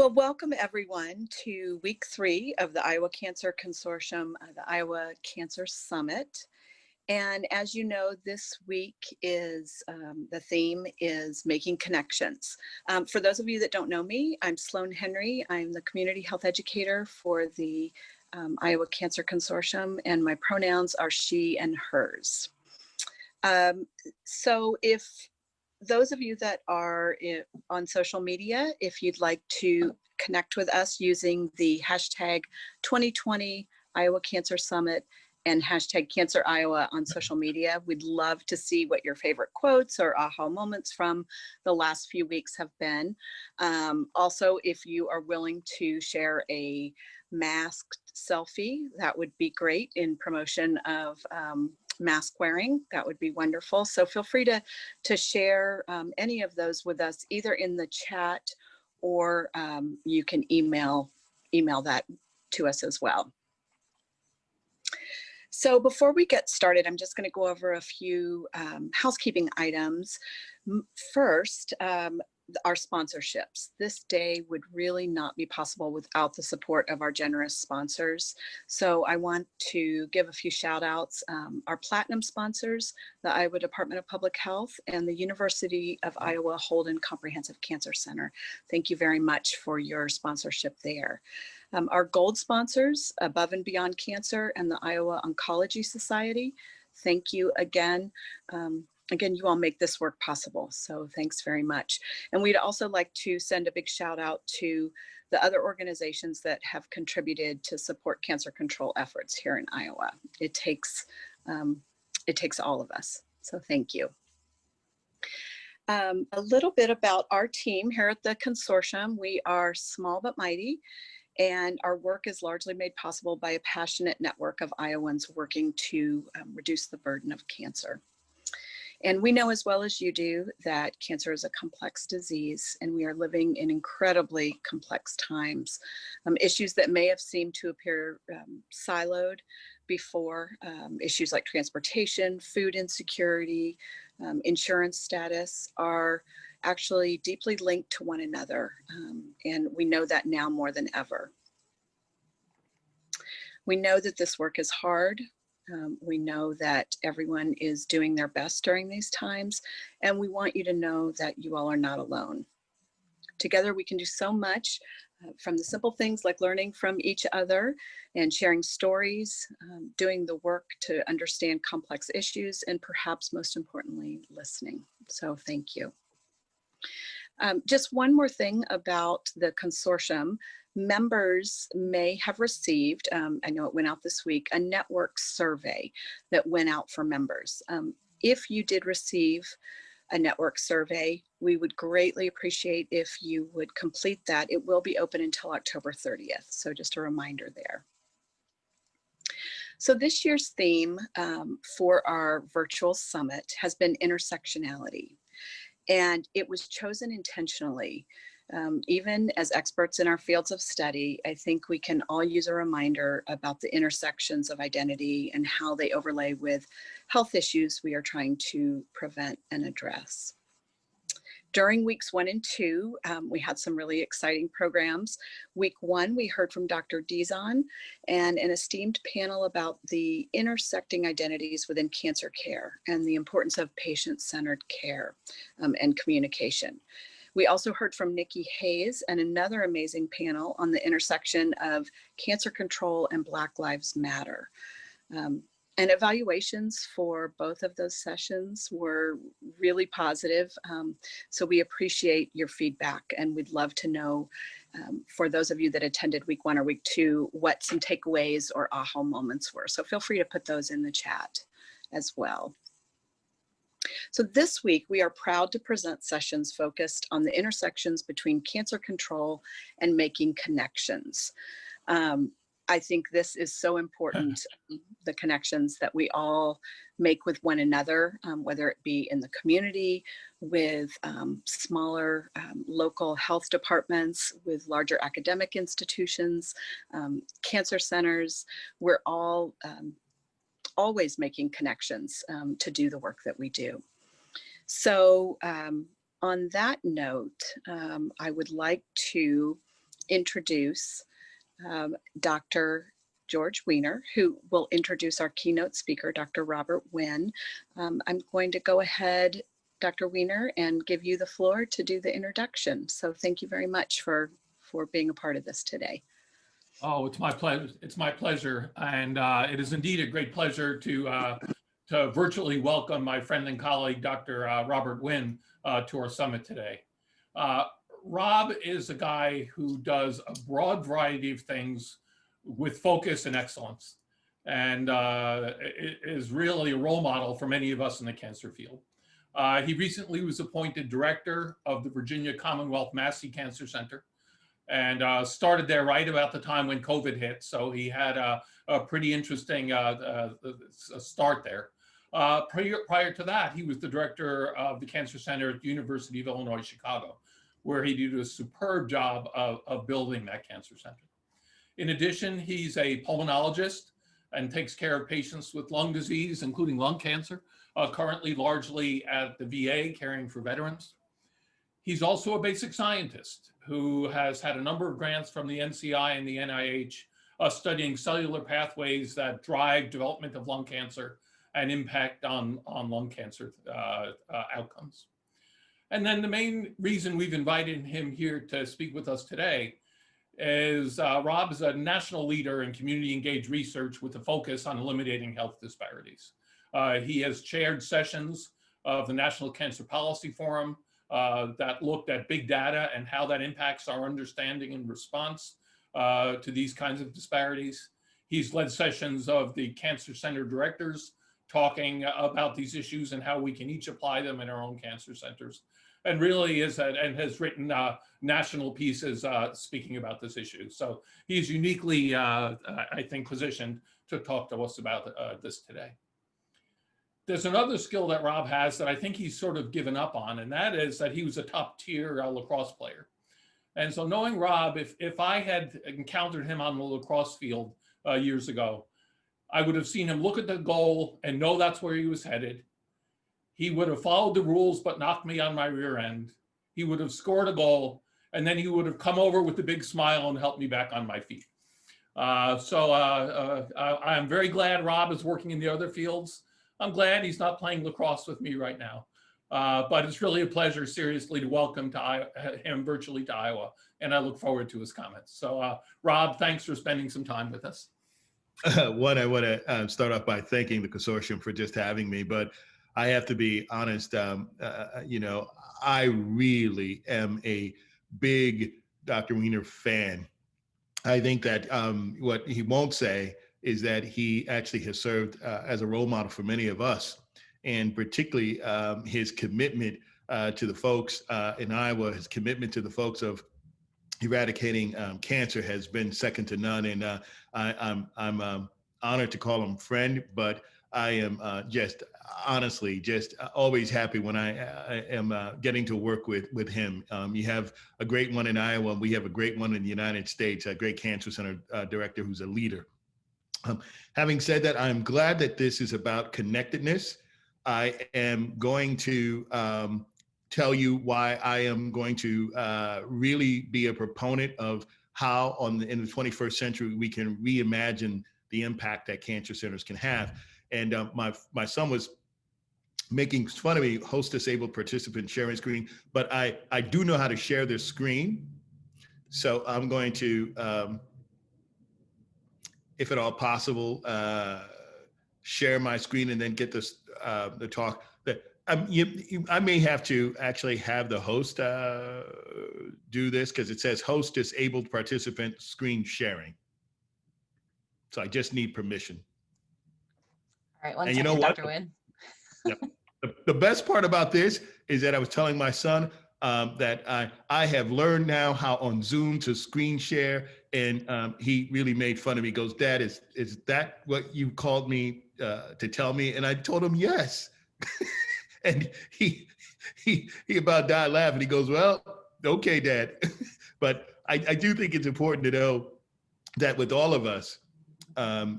Well, welcome everyone to week 3 of the Iowa Cancer Consortium, the Iowa Cancer Summit. And as you know, this week is, the theme is making connections. For those of you that don't know me, I'm Sloan Henry. I'm the community health educator for the Iowa Cancer Consortium, and my pronouns are she and hers. So if those of you that are on social media, if you'd like to connect with us using the hashtag 2020 Iowa Cancer Summit and hashtag Cancer Iowa on social media, we'd love to see what your favorite quotes or aha moments from the last few weeks have been. Also, if you are willing to share a masked selfie, that would be great in promotion of mask wearing. That would be wonderful. So feel free to share any of those with us, either in the chat or you can email that to us as well. So before we get started, I'm just going to go over a few housekeeping items. First, our sponsorships. This day would really not be possible without the support of our generous sponsors. So I want to give a few shout outs. Our platinum sponsors, the Iowa Department of Public Health and the University of Iowa Holden Comprehensive Cancer Center. Thank you very much for your sponsorship there. Our gold sponsors, Above and Beyond Cancer and the Iowa Oncology Society. Thank you again. Again, you all make this work possible, so thanks very much. And we'd also like to send a big shout out to the other organizations that have contributed to support cancer control efforts here in Iowa. It takes all of us, so thank you. A little bit about our team here at the consortium. We are small but mighty, and our work is largely made possible by a passionate network of Iowans working to reduce the burden of cancer. And we know as well as you do that cancer is a complex disease, and we are living in incredibly complex times. Issues that may have seemed to appear siloed before, issues like transportation, food insecurity, insurance status, are actually deeply linked to one another. And we know that now more than ever. We know that this work is hard. We know that everyone is doing their best during these times, and we want you to know that you all are not alone. Together we can do so much, from the simple things like learning from each other and sharing stories, doing the work to understand complex issues, and perhaps most importantly, listening. So thank you. Just one more thing about the consortium. Members may have received, I know it went out this week, a network survey that went out for members. If you did receive a network survey, we would greatly appreciate if you would complete that. It will be open until October 30th, so just a reminder there. So this year's theme for our virtual summit has been intersectionality, and it was chosen intentionally. Even as experts in our fields of study, I think we can all use a reminder about the intersections of identity and how they overlay with health issues we are trying to prevent and address. During weeks 1 and 2, we had some really exciting programs. Week 1, we heard from Dr. Dizon and an esteemed panel about the intersecting identities within cancer care and the importance of patient-centered care and communication. We also heard from Nikki Hayes and another amazing panel on the intersection of cancer control and Black Lives Matter. And evaluations for both of those sessions were really positive. So we appreciate your feedback, and we'd love to know, for those of you that attended week 1 or week 2, what some takeaways or aha moments were. So feel free to put those in the chat as well. So this week, we are proud to present sessions focused on the intersections between cancer control and making connections. I think this is so important, the connections that we all make with one another, whether it be in the community, with smaller local health departments, with larger academic institutions, cancer centers. We're all always making connections to do the work that we do. So on that note, I would like to introduce Dr. George Weiner, who will introduce our keynote speaker, Dr. Robert Winn. I'm going to go ahead, Dr. Weiner, and give you the floor to do the introduction. So thank you very much for being a part of this today. Oh, it's my pleasure. It's my pleasure, and it is indeed a great pleasure to virtually welcome my friend and colleague, Dr. Robert Winn, to our summit today. Rob is a guy who does a broad variety of things with focus and excellence, and is really a role model for many of us in the cancer field. He recently was appointed director of the Virginia Commonwealth Massey Cancer Center, and started there right about the time when COVID hit. So he had a pretty interesting start there. Prior to that, he was the director of the Cancer Center at the University of Illinois, Chicago, where he did a superb job of building that cancer center. In addition, he's a pulmonologist and takes care of patients with lung disease, including lung cancer, currently largely at the VA, caring for veterans. He's also a basic scientist who has had a number of grants from the NCI and the NIH, studying cellular pathways that drive development of lung cancer and impact on lung cancer outcomes. And then the main reason we've invited him here to speak with us today is Rob is a national leader in community engaged research with a focus on eliminating health disparities. He has chaired sessions of the National Cancer Policy Forum that looked at big data and how that impacts our understanding and response to these kinds of disparities. He's led sessions of the cancer center directors talking about these issues and how we can each apply them in our own cancer centers, and really has written national pieces speaking about this issue. So he's uniquely, I think, positioned to talk to us about this today. There's another skill that Rob has that I think he's sort of given up on, and that is that he was a top tier lacrosse player. And so knowing Rob, if I had encountered him on the lacrosse field years ago, I would have seen him look at the goal and know that's where he was headed. He would have followed the rules, but knocked me on my rear end. He would have scored a goal, and then he would have come over with a big smile and helped me back on my feet. I'm very glad Rob is working in the other fields. I'm glad he's not playing lacrosse with me right now. But it's really a pleasure, seriously, to welcome him virtually to Iowa, and I look forward to his comments. So Rob, thanks for spending some time with us. One, I want to start off by thanking the consortium for just having me, but I have to be honest, I really am a big Dr. Weiner fan. I think that what he won't say is that he actually has served as a role model for many of us, and particularly his commitment to the folks in Iowa, his commitment to the folks of eradicating cancer has been second to none. And I'm honored to call him friend, but I am just honestly just always happy when I am getting to work with him. You have a great one in Iowa, and we have a great one in the United States, a great cancer center director who's a leader. Having said that, I'm glad that this is about connectedness. I am going to tell you why I am going to really be a proponent of how in the 21st century we can reimagine the impact that cancer centers can have. And my son was making fun of me, host disabled participant sharing screen, but I do know how to share this screen. So I'm going to, if at all possible, share my screen and then get this the talk. I may have to actually have the host do this because it says host disabled participant screen sharing. So I just need permission. All right, one and second, you know what? Dr. Winn. Yep. The best part about this is that I was telling my son that I have learned now how on Zoom to screen share, and he really made fun of me. He goes, "Dad, is that what you called me to tell me?" And I told him yes. And he about died laughing. He goes, "Well, okay, Dad." But I do think it's important to know that with all of us,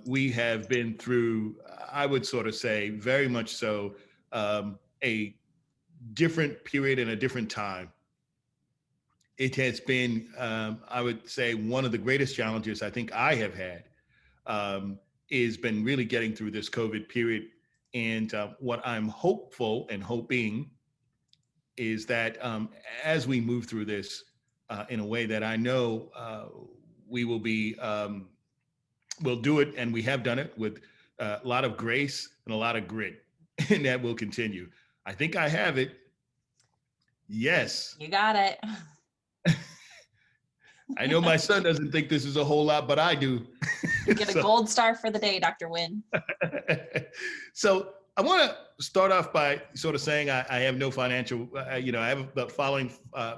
we have been through, I would sort of say, very much so, a different period and a different time it has been, I would say, one of the greatest challenges I think I have had, is been really getting through this COVID period. And what I'm hopeful and hoping is that as we move through this in a way that I know we will be, we'll do it, and we have done it with a lot of grace and a lot of grit, and that will continue. I think I have it. Yes. You got it. I know my son doesn't think this is a whole lot, but I do. You get a gold star for the day, Dr. Winn. So I want to start off by sort of saying I have no financial, I have the following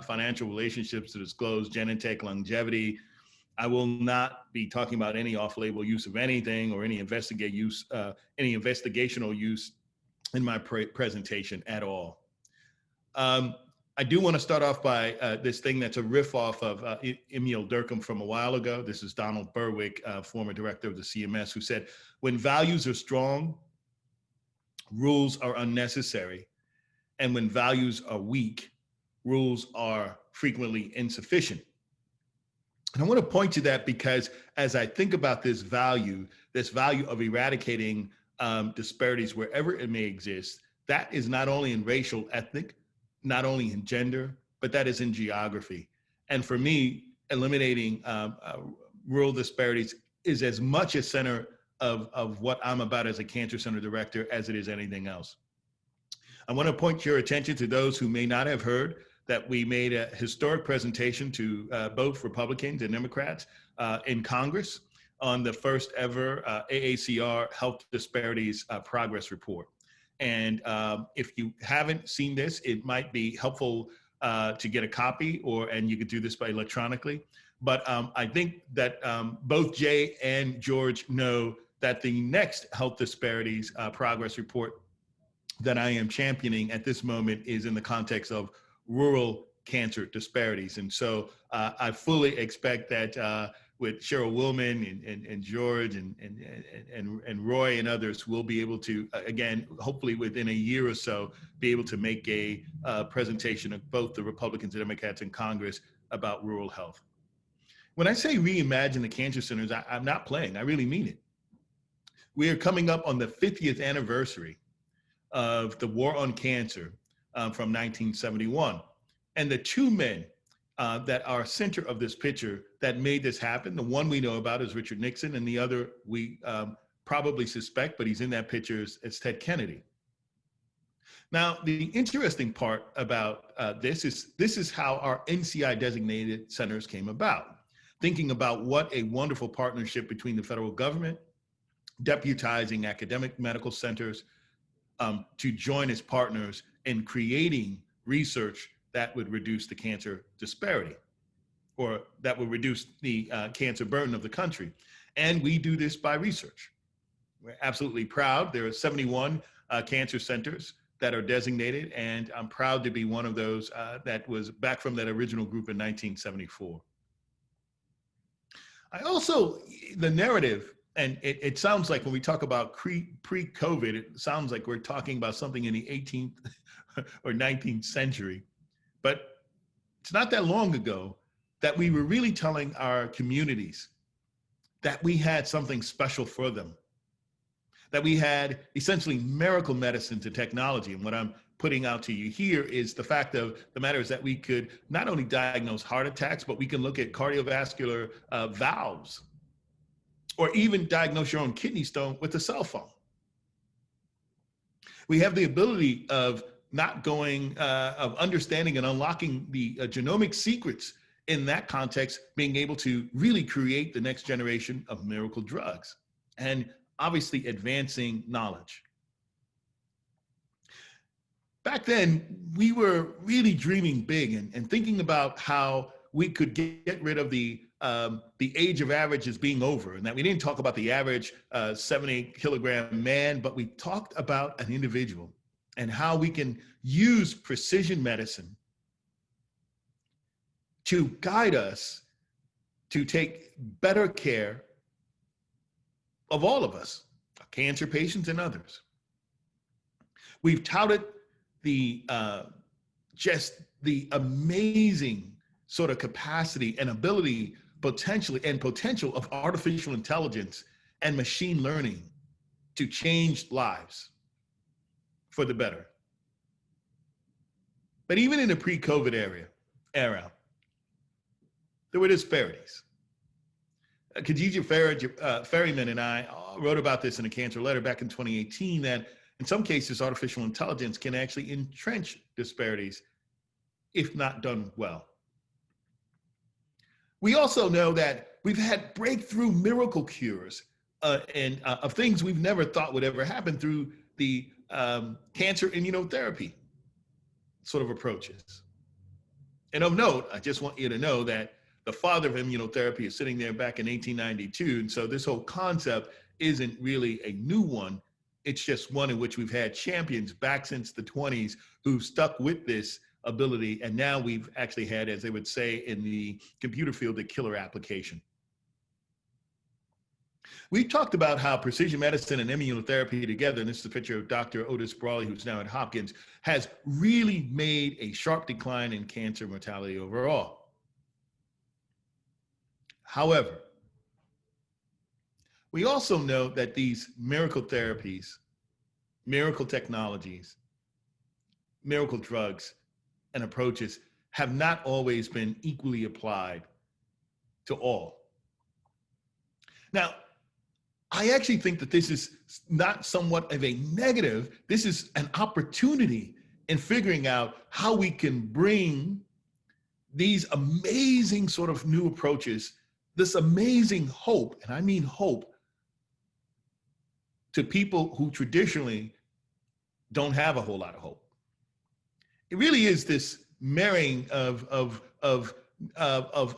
financial relationships to disclose: Genentech, longevity. I will not be talking about any off-label use of anything or any investigational use in my presentation at all. I do want to start off by this thing that's a riff off of Emil Durkheim from a while ago. This is Donald Berwick, former director of the CMS, who said, "When values are strong, rules are unnecessary. And when values are weak, rules are frequently insufficient." And I want to point to that because as I think about this value of eradicating disparities wherever it may exist, that is not only in racial, ethnic, not only in gender, but that is in geography. And for me, eliminating rural disparities is as much a center of what I'm about as a cancer center director as it is anything else. I want to point your attention to those who may not have heard that we made a historic presentation to both Republicans and Democrats in Congress on the first ever AACR Health Disparities Progress Report. And if you haven't seen this, it might be helpful to get a copy, and you could do this by electronically. But I think that both Jay and George know that the next Health Disparities Progress Report that I am championing at this moment is in the context of rural cancer disparities. And so I fully expect that with Cheryl Willman and George and Roy and others, we'll be able to, again, hopefully within a year or so, be able to make a presentation of both the Republicans and Democrats in Congress about rural health. When I say reimagine the cancer centers, I'm not playing, I really mean it. We are coming up on the 50th anniversary of the War on Cancer from 1971. And the two men that are center of this picture that made this happen, the one we know about is Richard Nixon, and the other we probably suspect, but he's in that picture, is Ted Kennedy. Now, the interesting part about this is how our NCI designated centers came about. Thinking about what a wonderful partnership between the federal government, deputizing academic medical centers to join as partners in creating research that would reduce the cancer disparity, or that would reduce the cancer burden of the country. And we do this by research. We're absolutely proud. There are 71 cancer centers that are designated, and I'm proud to be one of those that was back from that original group in 1974. I also, the narrative, and it sounds like when we talk about pre-COVID, it sounds like we're talking about something in the 18th or 19th century. But it's not that long ago that we were really telling our communities that we had something special for them, that we had essentially miracle medicines and technology. And what I'm putting out to you here is the fact of the matter is that we could not only diagnose heart attacks, but we can look at cardiovascular valves, or even diagnose your own kidney stone with a cell phone. We have the ability of of understanding and unlocking the genomic secrets in that context, being able to really create the next generation of miracle drugs, and obviously advancing knowledge. Back then, we were really dreaming big and thinking about how we could get rid of the age of average as being over, and that we didn't talk about the average 70 kilogram man, but we talked about an individual and how we can use precision medicine to guide us to take better care of all of us, cancer patients and others. We've touted just the amazing sort of capacity and ability potential of artificial intelligence and machine learning to change lives for the better. But even in the pre-COVID era, there were disparities. Khadija Ferryman and I wrote about this in a cancer letter back in 2018, that in some cases, artificial intelligence can actually entrench disparities if not done well. We also know that we've had breakthrough miracle cures of things we've never thought would ever happen through the cancer immunotherapy sort of approaches. And of note, I just want you to know that the father of immunotherapy is sitting there back in 1892. And so this whole concept isn't really a new one. It's just one in which we've had champions back since the 20s who've stuck with this ability. And now we've actually had, as they would say in the computer field, a killer application. We talked about how precision medicine and immunotherapy together, and this is a picture of Dr. Otis Brawley, who's now at Hopkins, has really made a sharp decline in cancer mortality overall. However, we also know that these miracle therapies, miracle technologies, miracle drugs and approaches have not always been equally applied to all. Now, I actually think that this is not somewhat of a negative. This is an opportunity in figuring out how we can bring these amazing sort of new approaches, this amazing hope, and I mean hope, to people who traditionally don't have a whole lot of hope. It really is this marrying of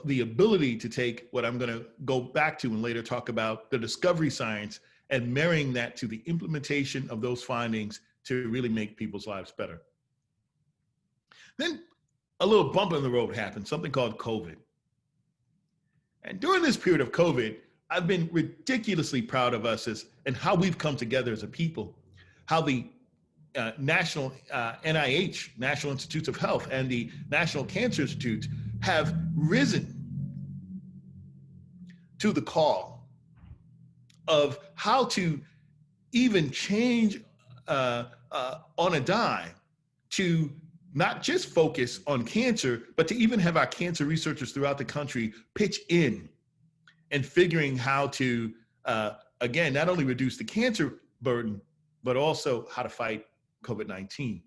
the ability to take what I'm going to go back to and later talk about, the discovery science, and marrying that to the implementation of those findings to really make people's lives better. Then a little bump in the road happened, something called COVID. And during this period of COVID, I've been ridiculously proud of us and how we've come together as a people, how the national NIH, National Institutes of Health, and the National Cancer Institute have risen to the call of how to even change on a dime to not just focus on cancer, but to even have our cancer researchers throughout the country pitch in and figuring how to, again, not only reduce the cancer burden, but also how to fight COVID-19.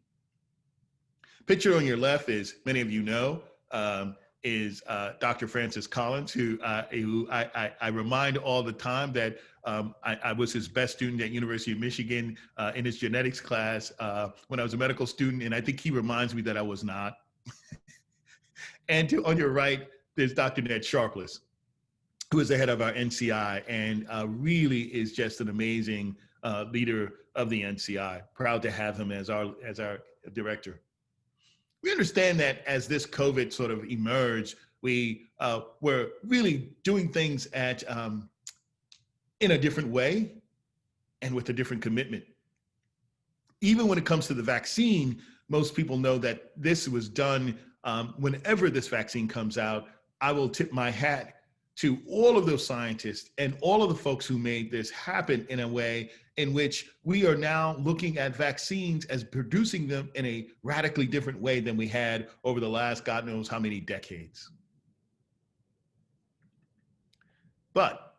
Picture on your left is, many of you know, is Dr. Francis Collins, who I remind all the time that I was his best student at University of Michigan in his genetics class when I was a medical student, and I think he reminds me that I was not. And on your right, there's Dr. Ned Sharpless, who is the head of our NCI and really is just an amazing leader of the NCI. Proud to have him as our director. We understand that as this COVID sort of emerged, we were really doing things in a different way and with a different commitment. Even when it comes to the vaccine, most people know that this was done whenever this vaccine comes out. I will tip my hat to all of those scientists and all of the folks who made this happen in a way in which we are now looking at vaccines as producing them in a radically different way than we had over the last God knows how many decades. But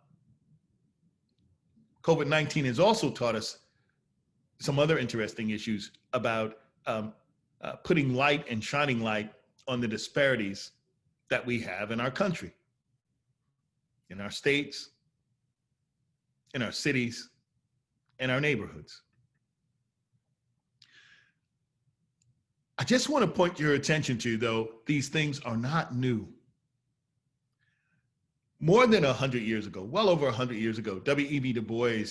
COVID-19 has also taught us some other interesting issues about putting light and shining light on the disparities that we have in our country, in our states, in our cities, in our neighborhoods. I just want to point your attention to, though, these things are not new. More than 100 years ago, well over 100 years ago, W.E.B. Du Bois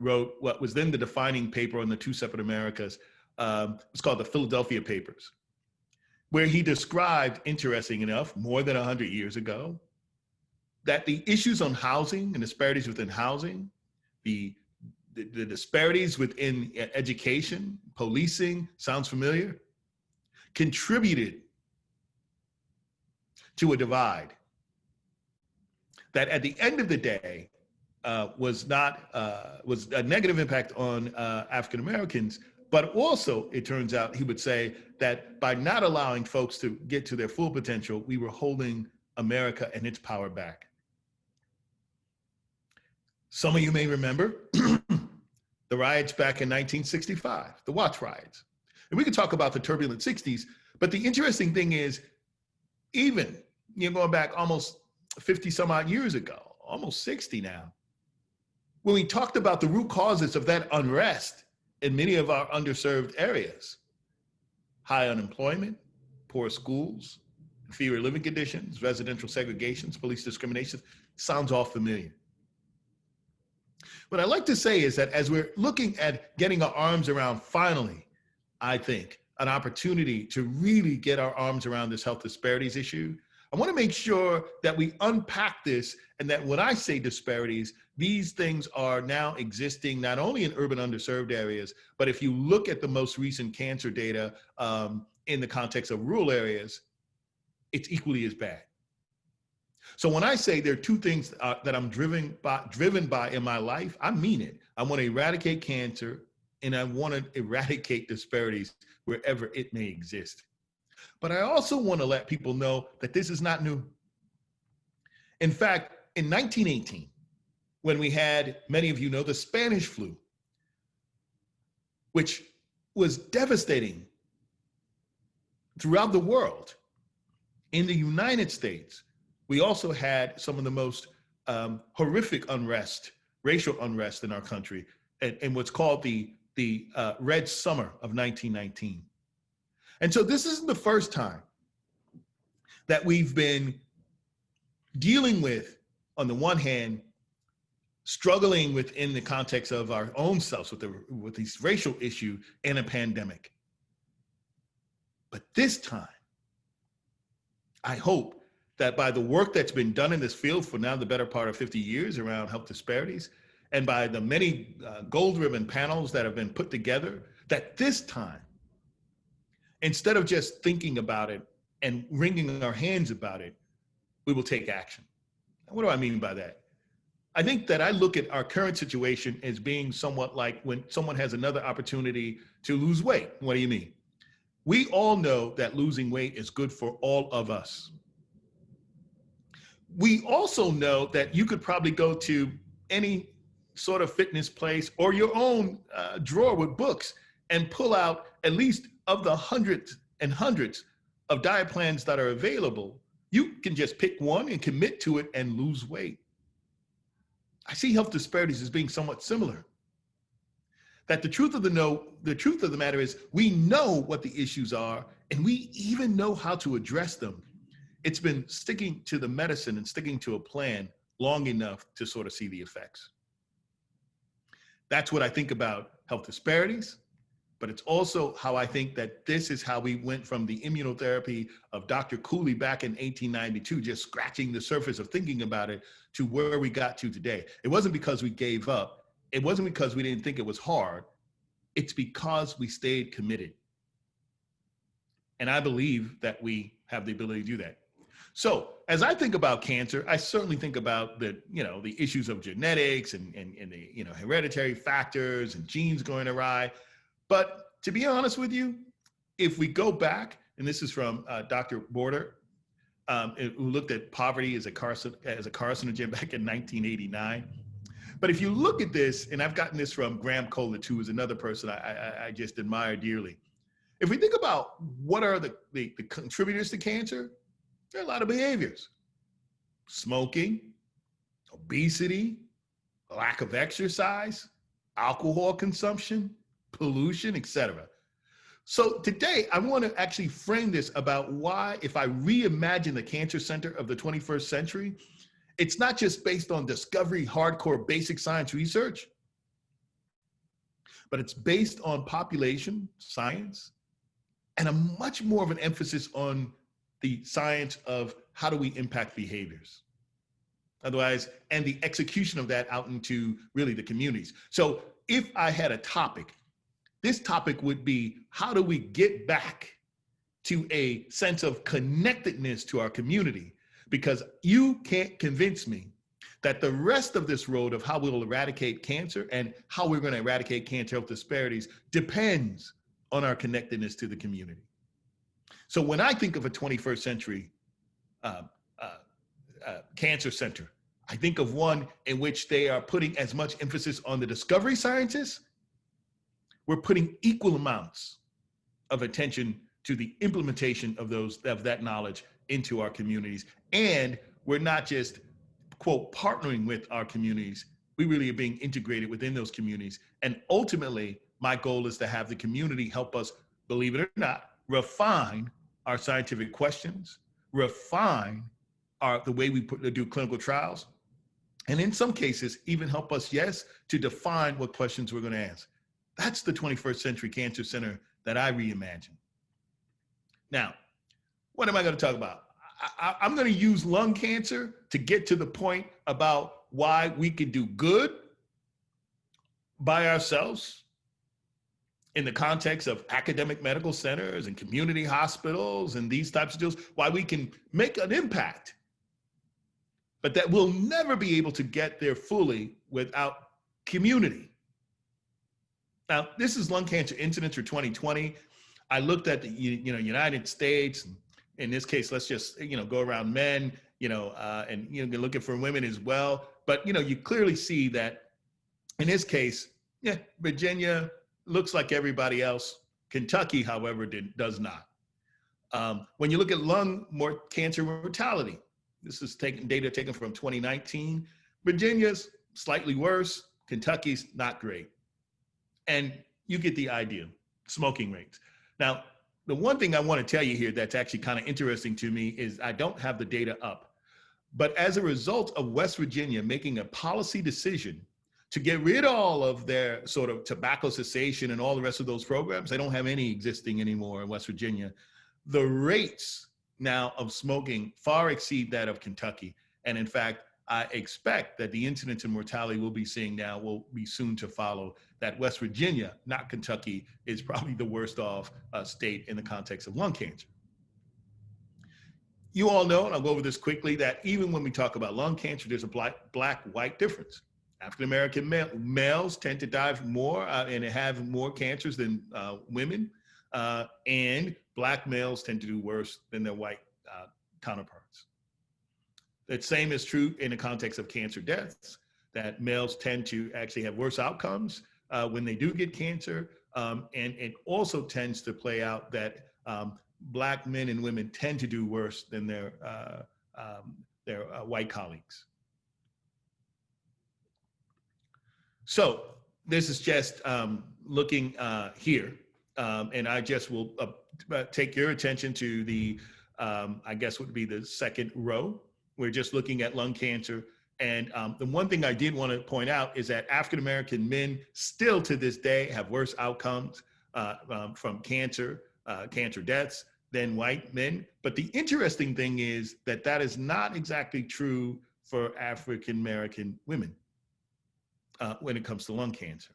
wrote what was then the defining paper on the two separate Americas. It's called the Philadelphia Papers, where he described, interesting enough, more than 100 years ago, that the issues on housing and disparities within housing, the disparities within education, policing, sounds familiar, contributed to a divide that at the end of the day was a negative impact on African Americans, but also it turns out he would say that by not allowing folks to get to their full potential, we were holding America and its power back. Some of you may remember the riots back in 1965, the Watts riots. And we could talk about the turbulent 60s, but the interesting thing is, even going back almost 50 some odd years ago, almost 60 now, when we talked about the root causes of that unrest in many of our underserved areas, high unemployment, poor schools, inferior living conditions, residential segregations, police discrimination, sounds all familiar. What I'd like to say is that as we're looking at getting our arms around, finally, I think, an opportunity to really get our arms around this health disparities issue, I want to make sure that we unpack this, and that when I say disparities, these things are now existing not only in urban underserved areas, but if you look at the most recent cancer data in the context of rural areas, it's equally as bad. So when I say there are two things that I'm driven by in my life, I mean it. I want to eradicate cancer, and I want to eradicate disparities wherever it may exist. But I also want to let people know that this is not new. In fact, in 1918, when we had, many of you know, the Spanish flu, which was devastating throughout the world, in the United States, we also had some of the most horrific unrest, racial unrest in our country, and what's called the Red Summer of 1919. And so this isn't the first time that we've been dealing with, on the one hand, struggling within the context of our own selves with these racial issue and a pandemic. But this time, I hope that by the work that's been done in this field for now the better part of 50 years around health disparities, and by the many gold ribbon panels that have been put together, that this time, instead of just thinking about it and wringing our hands about it, we will take action. And what do I mean by that? I think that I look at our current situation as being somewhat like when someone has another opportunity to lose weight. What do you mean? We all know that losing weight is good for all of us. We also know that you could probably go to any sort of fitness place or your own drawer with books and pull out, at least of the hundreds and hundreds of diet plans that are available, you can just pick one and commit to it and lose weight. I see health disparities as being somewhat similar. That the truth of the matter is, we know what the issues are, and we even know how to address them. It's been sticking to the medicine and sticking to a plan long enough to sort of see the effects. That's what I think about health disparities, but it's also how I think that this is how we went from the immunotherapy of Dr. Cooley back in 1892, just scratching the surface of thinking about it, to where we got to today. It wasn't because we gave up. It wasn't because we didn't think it was hard. It's because we stayed committed. And I believe that we have the ability to do that. So as I think about cancer, I certainly think about the issues of genetics and the hereditary factors and genes going awry. But to be honest with you, if we go back, and this is from Dr. Border, who looked at poverty as a carcinogen back in 1989. But if you look at this, and I've gotten this from Graham Collett, who is another person I just admire dearly. If we think about what are the contributors to cancer, there are a lot of behaviors. Smoking, obesity, lack of exercise, alcohol consumption, pollution, etc. So today, I want to actually frame this about why, if I reimagine the cancer center of the 21st century, it's not just based on discovery, hardcore basic science research, but it's based on population science and a much more of an emphasis on the science of how do we impact behaviors. Otherwise, and the execution of that out into really the communities. So if I had a topic, this topic would be, how do we get back to a sense of connectedness to our community, because you can't convince me that the rest of this road of how we'll eradicate cancer and how we're going to eradicate cancer health disparities depends on our connectedness to the community. So when I think of a 21st century cancer center, I think of one in which they are putting as much emphasis on the discovery scientists. We're putting equal amounts of attention to the implementation of that knowledge into our communities. And we're not just, quote, partnering with our communities, we really are being integrated within those communities. And ultimately, my goal is to have the community help us, believe it or not, refine our scientific questions, refine the way we do clinical trials, and in some cases, even help us, yes, to define what questions we're going to ask. That's the 21st Century Cancer Center that I reimagine. Now, what am I going to talk about? I'm going to use lung cancer to get to the point about why we can do good by ourselves in the context of academic medical centers and community hospitals and these types of deals, why we can make an impact, but that we'll never be able to get there fully without community. Now, this is lung cancer incidence for 2020. I looked at the United States. In this case, let's just go around men, and looking for women as well. But you clearly see that in this case, yeah, Virginia looks like everybody else. Kentucky, however, does not. When you look at lung cancer mortality, this is data taken from 2019. Virginia's slightly worse. Kentucky's not great. And you get the idea. Smoking rates. Now, the one thing I want to tell you here that's actually kind of interesting to me is I don't have the data up. But as a result of West Virginia making a policy decision to get rid of all of their sort of tobacco cessation and all the rest of those programs, they don't have any existing anymore in West Virginia. The rates now of smoking far exceed that of Kentucky. And in fact, I expect that the incidence and mortality we'll be seeing now will be soon to follow, that West Virginia, not Kentucky, is probably the worst off state in the context of lung cancer. You all know, and I'll go over this quickly, that even when we talk about lung cancer, there's a black-white difference. African-American males tend to die more and have more cancers than women, and Black males tend to do worse than their white counterparts. The same is true in the context of cancer deaths, that males tend to actually have worse outcomes when they do get cancer. And it also tends to play out that Black men and women tend to do worse than their white colleagues. So this is just looking here, and I just will take your attention to the, I guess would be the second row. We're just looking at lung cancer. And the one thing I did want to point out is that African-American men still to this day have worse outcomes from cancer deaths than white men. But the interesting thing is that that is not exactly true for African-American women when it comes to lung cancer.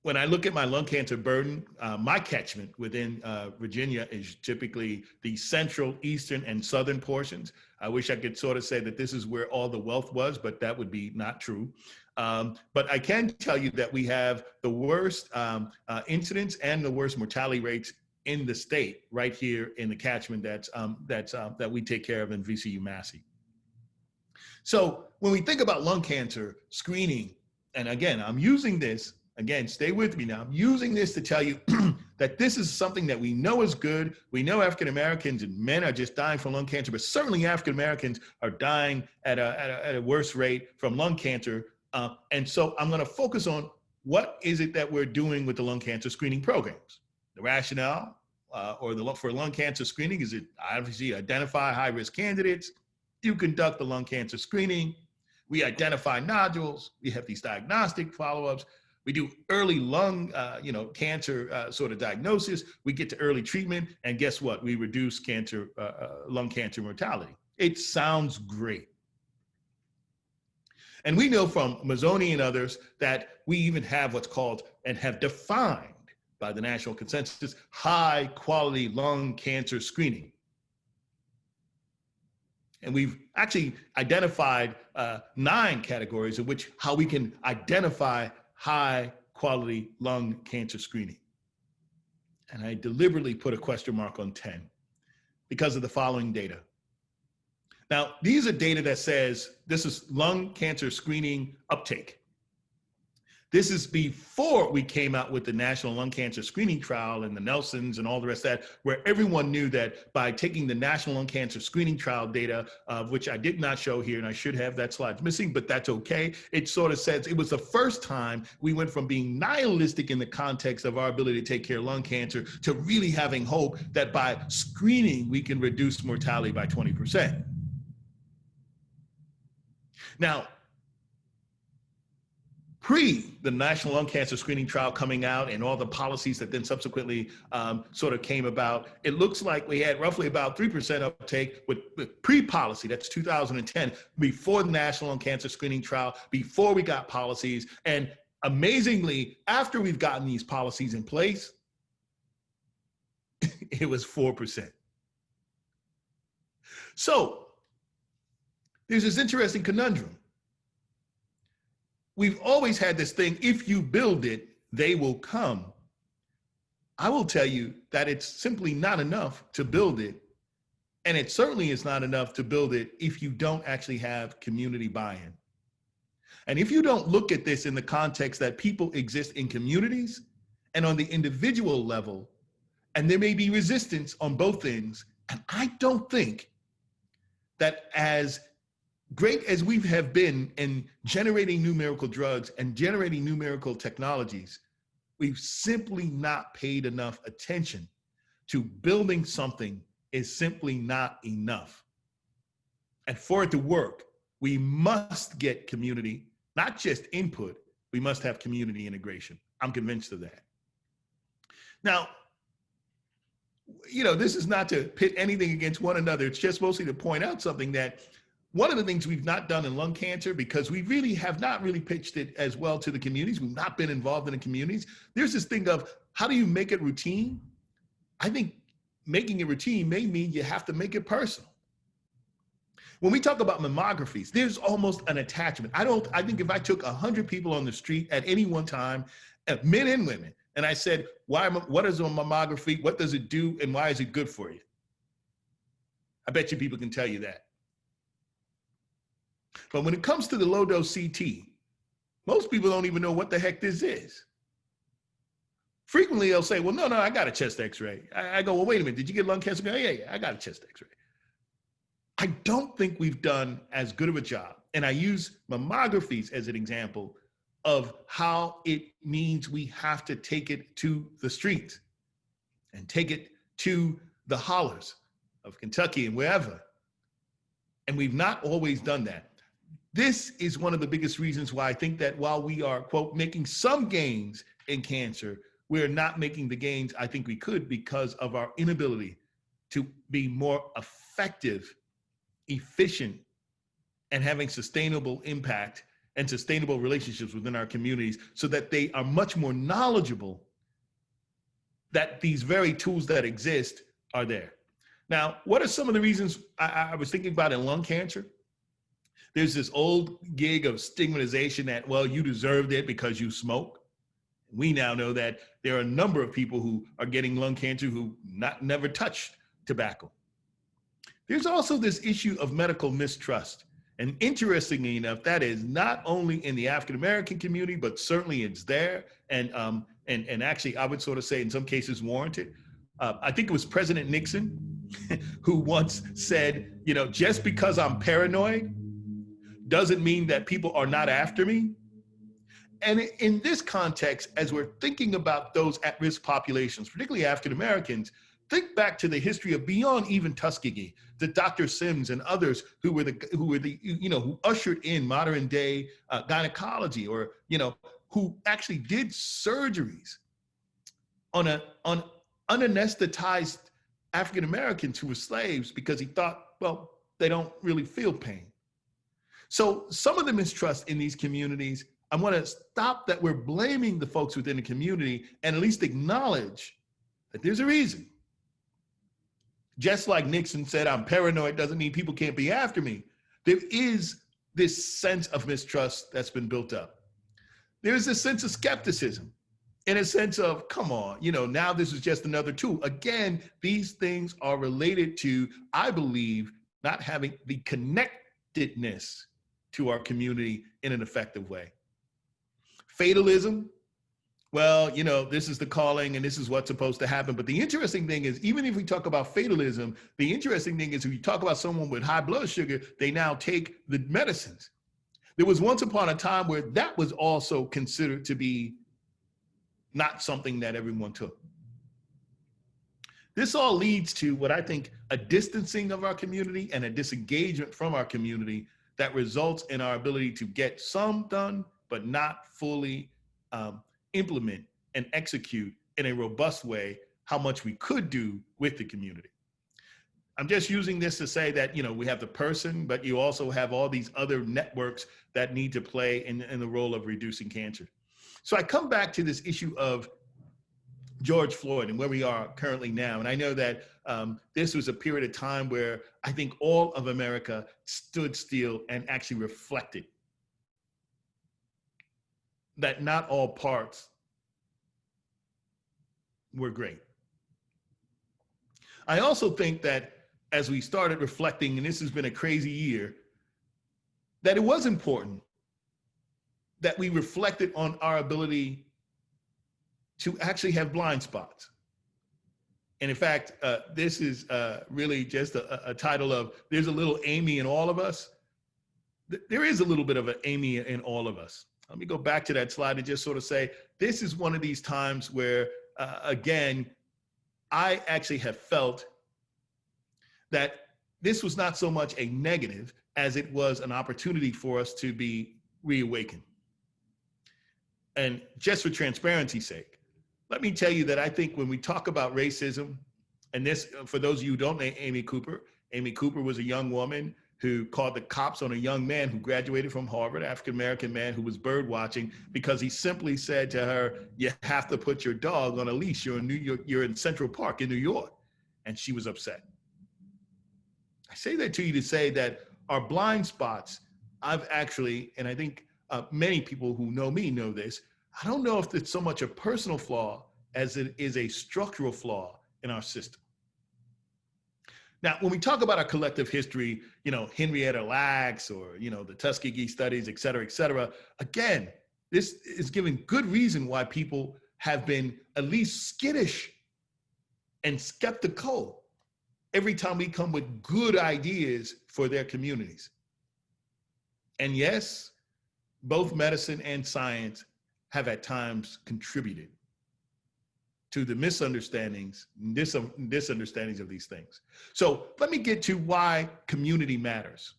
When I look at my lung cancer burden, my catchment within Virginia is typically the central, eastern, and southern portions. I wish I could sort of say that this is where all the wealth was, but that would be not true. But I can tell you that we have the worst incidence and the worst mortality rates in the state right here in the catchment that we take care of in VCU Massey. So when we think about lung cancer screening, and again, I'm using this, again, stay with me now. I'm using this to tell you that this is something that we know is good. We know African-Americans and men are just dying from lung cancer, but certainly African-Americans are dying at a worse rate from lung cancer. And so I'm gonna focus on what is it that we're doing with the lung cancer screening programs. The rationale for lung cancer screening is it obviously identify high-risk candidates. You conduct the lung cancer screening. We identify nodules. We have these diagnostic follow-ups. We do early lung, cancer sort of diagnosis. We get to early treatment, and guess what? We reduce lung cancer mortality. It sounds great. And we know from Mazzoni and others that we even have what's called and have defined by the national consensus, high quality lung cancer screening. And we've actually identified 9 categories in which how we can identify high quality lung cancer screening. And I deliberately put a question mark on 10 because of the following data. Now, these are data that says this is lung cancer screening uptake. This is before we came out with the National Lung Cancer Screening Trial and the Nelsons and all the rest of that, where everyone knew that by taking the National Lung Cancer Screening Trial data, which I did not show here, and I should have that slide missing, but that's okay. It sort of says it was the first time we went from being nihilistic in the context of our ability to take care of lung cancer to really having hope that by screening, we can reduce mortality by 20%. Now, pre the National Lung Cancer Screening Trial coming out and all the policies that then subsequently sort of came about, it looks like we had roughly about 3% uptake with pre-policy, that's 2010, before the National Lung Cancer Screening Trial, before we got policies. And amazingly, after we've gotten these policies in place, it was 4%. So there's this interesting conundrum. We've always had this thing, if you build it, they will come. I will tell you that it's simply not enough to build it. And it certainly is not enough to build it if you don't actually have community buy-in. And if you don't look at this in the context that people exist in communities and on the individual level, and there may be resistance on both ends, and I don't think that as great as we have been in generating new miracle drugs and generating new miracle technologies, we've simply not paid enough attention to building something is simply not enough. And for it to work, we must get community, not just input, we must have community integration. I'm convinced of that. Now, you know, this is not to pit anything against one another. It's just mostly to point out something that one of the things we've not done in lung cancer, because we really have not really pitched it as well to the communities, we've not been involved in the communities. There's this thing of how do you make it routine? I think making it routine may mean you have to make it personal. When we talk about mammographies, there's almost an attachment. I think if I took 100 people on the street at any one time, men and women, and I said, what is a mammography? What does it do? And why is it good for you? I bet you people can tell you that. But when it comes to the low dose CT, most people don't even know what the heck this is. Frequently they'll say, well, no, I got a chest x-ray. I go, well, wait a minute, did you get lung cancer? I go, yeah, I got a chest x-ray. I don't think we've done as good of a job. And I use mammographies as an example of how it means we have to take it to the streets and take it to the hollers of Kentucky and wherever. And we've not always done that. This is one of the biggest reasons why I think that while we are, quote, making some gains in cancer, we're not making the gains I think we could because of our inability to be more effective, efficient, and having sustainable impact and sustainable relationships within our communities so that they are much more knowledgeable that these very tools that exist are there. Now, what are some of the reasons I was thinking about in lung cancer? There's this old gig of stigmatization that, well, you deserved it because you smoke. We now know that there are a number of people who are getting lung cancer who never touched tobacco. There's also this issue of medical mistrust. And interestingly enough, that is not only in the African-American community, but certainly it's there. And actually, I would sort of say in some cases warranted. I think it was President Nixon who once said, you know, just because I'm paranoid doesn't mean that people are not after me. And in this context, as we're thinking about those at-risk populations, particularly African-Americans, think back to the history of beyond even Tuskegee, the Dr. Sims and others who ushered in modern day gynecology, or, you know, who actually did surgeries on unanesthetized African-Americans who were slaves because he thought, well, they don't really feel pain. So some of the mistrust in these communities, I want to stop that we're blaming the folks within the community and at least acknowledge that there's a reason. Just like Nixon said, I'm paranoid doesn't mean people can't be after me. There is this sense of mistrust that's been built up. There's this sense of skepticism in a sense of, come on, now this is just another tool. Again, these things are related to, I believe, not having the connectedness to our community in an effective way. Fatalism, well, this is the calling and this is what's supposed to happen. But the interesting thing is, even if we talk about fatalism, the interesting thing is if you talk about someone with high blood sugar, they now take the medicines. There was once upon a time where that was also considered to be not something that everyone took. This all leads to what I think a distancing of our community and a disengagement from our community that results in our ability to get some done, but not fully implement and execute in a robust way how much we could do with the community. I'm just using this to say that, we have the person, but you also have all these other networks that need to play in the role of reducing cancer. So I come back to this issue of George Floyd and where we are currently now. And I know that this was a period of time where I think all of America stood still and actually reflected that not all parts were great. I also think that as we started reflecting, and this has been a crazy year, that it was important that we reflected on our ability to actually have blind spots. And in fact, this is really just a title of, there's a little Amy in all of us. There is a little bit of an Amy in all of us. Let me go back to that slide and just sort of say, this is one of these times where, again, I actually have felt that this was not so much a negative as it was an opportunity for us to be reawakened. And just for transparency's sake, let me tell you that I think when we talk about racism, and this, for those of you who don't know Amy Cooper was a young woman who called the cops on a young man who graduated from Harvard, African-American man who was bird watching, because he simply said to her, you have to put your dog on a leash. You're in New York, you're in Central Park in New York. And she was upset. I say that to you to say that our blind spots, I've actually, and I think many people who know me know this, I don't know if it's so much a personal flaw as it is a structural flaw in our system. Now, when we talk about our collective history, Henrietta Lacks or, the Tuskegee studies, et cetera, again, this is giving good reason why people have been at least skittish and skeptical every time we come with good ideas for their communities. And yes, both medicine and science have at times contributed to the misunderstandings of these things. So let me get to why community matters.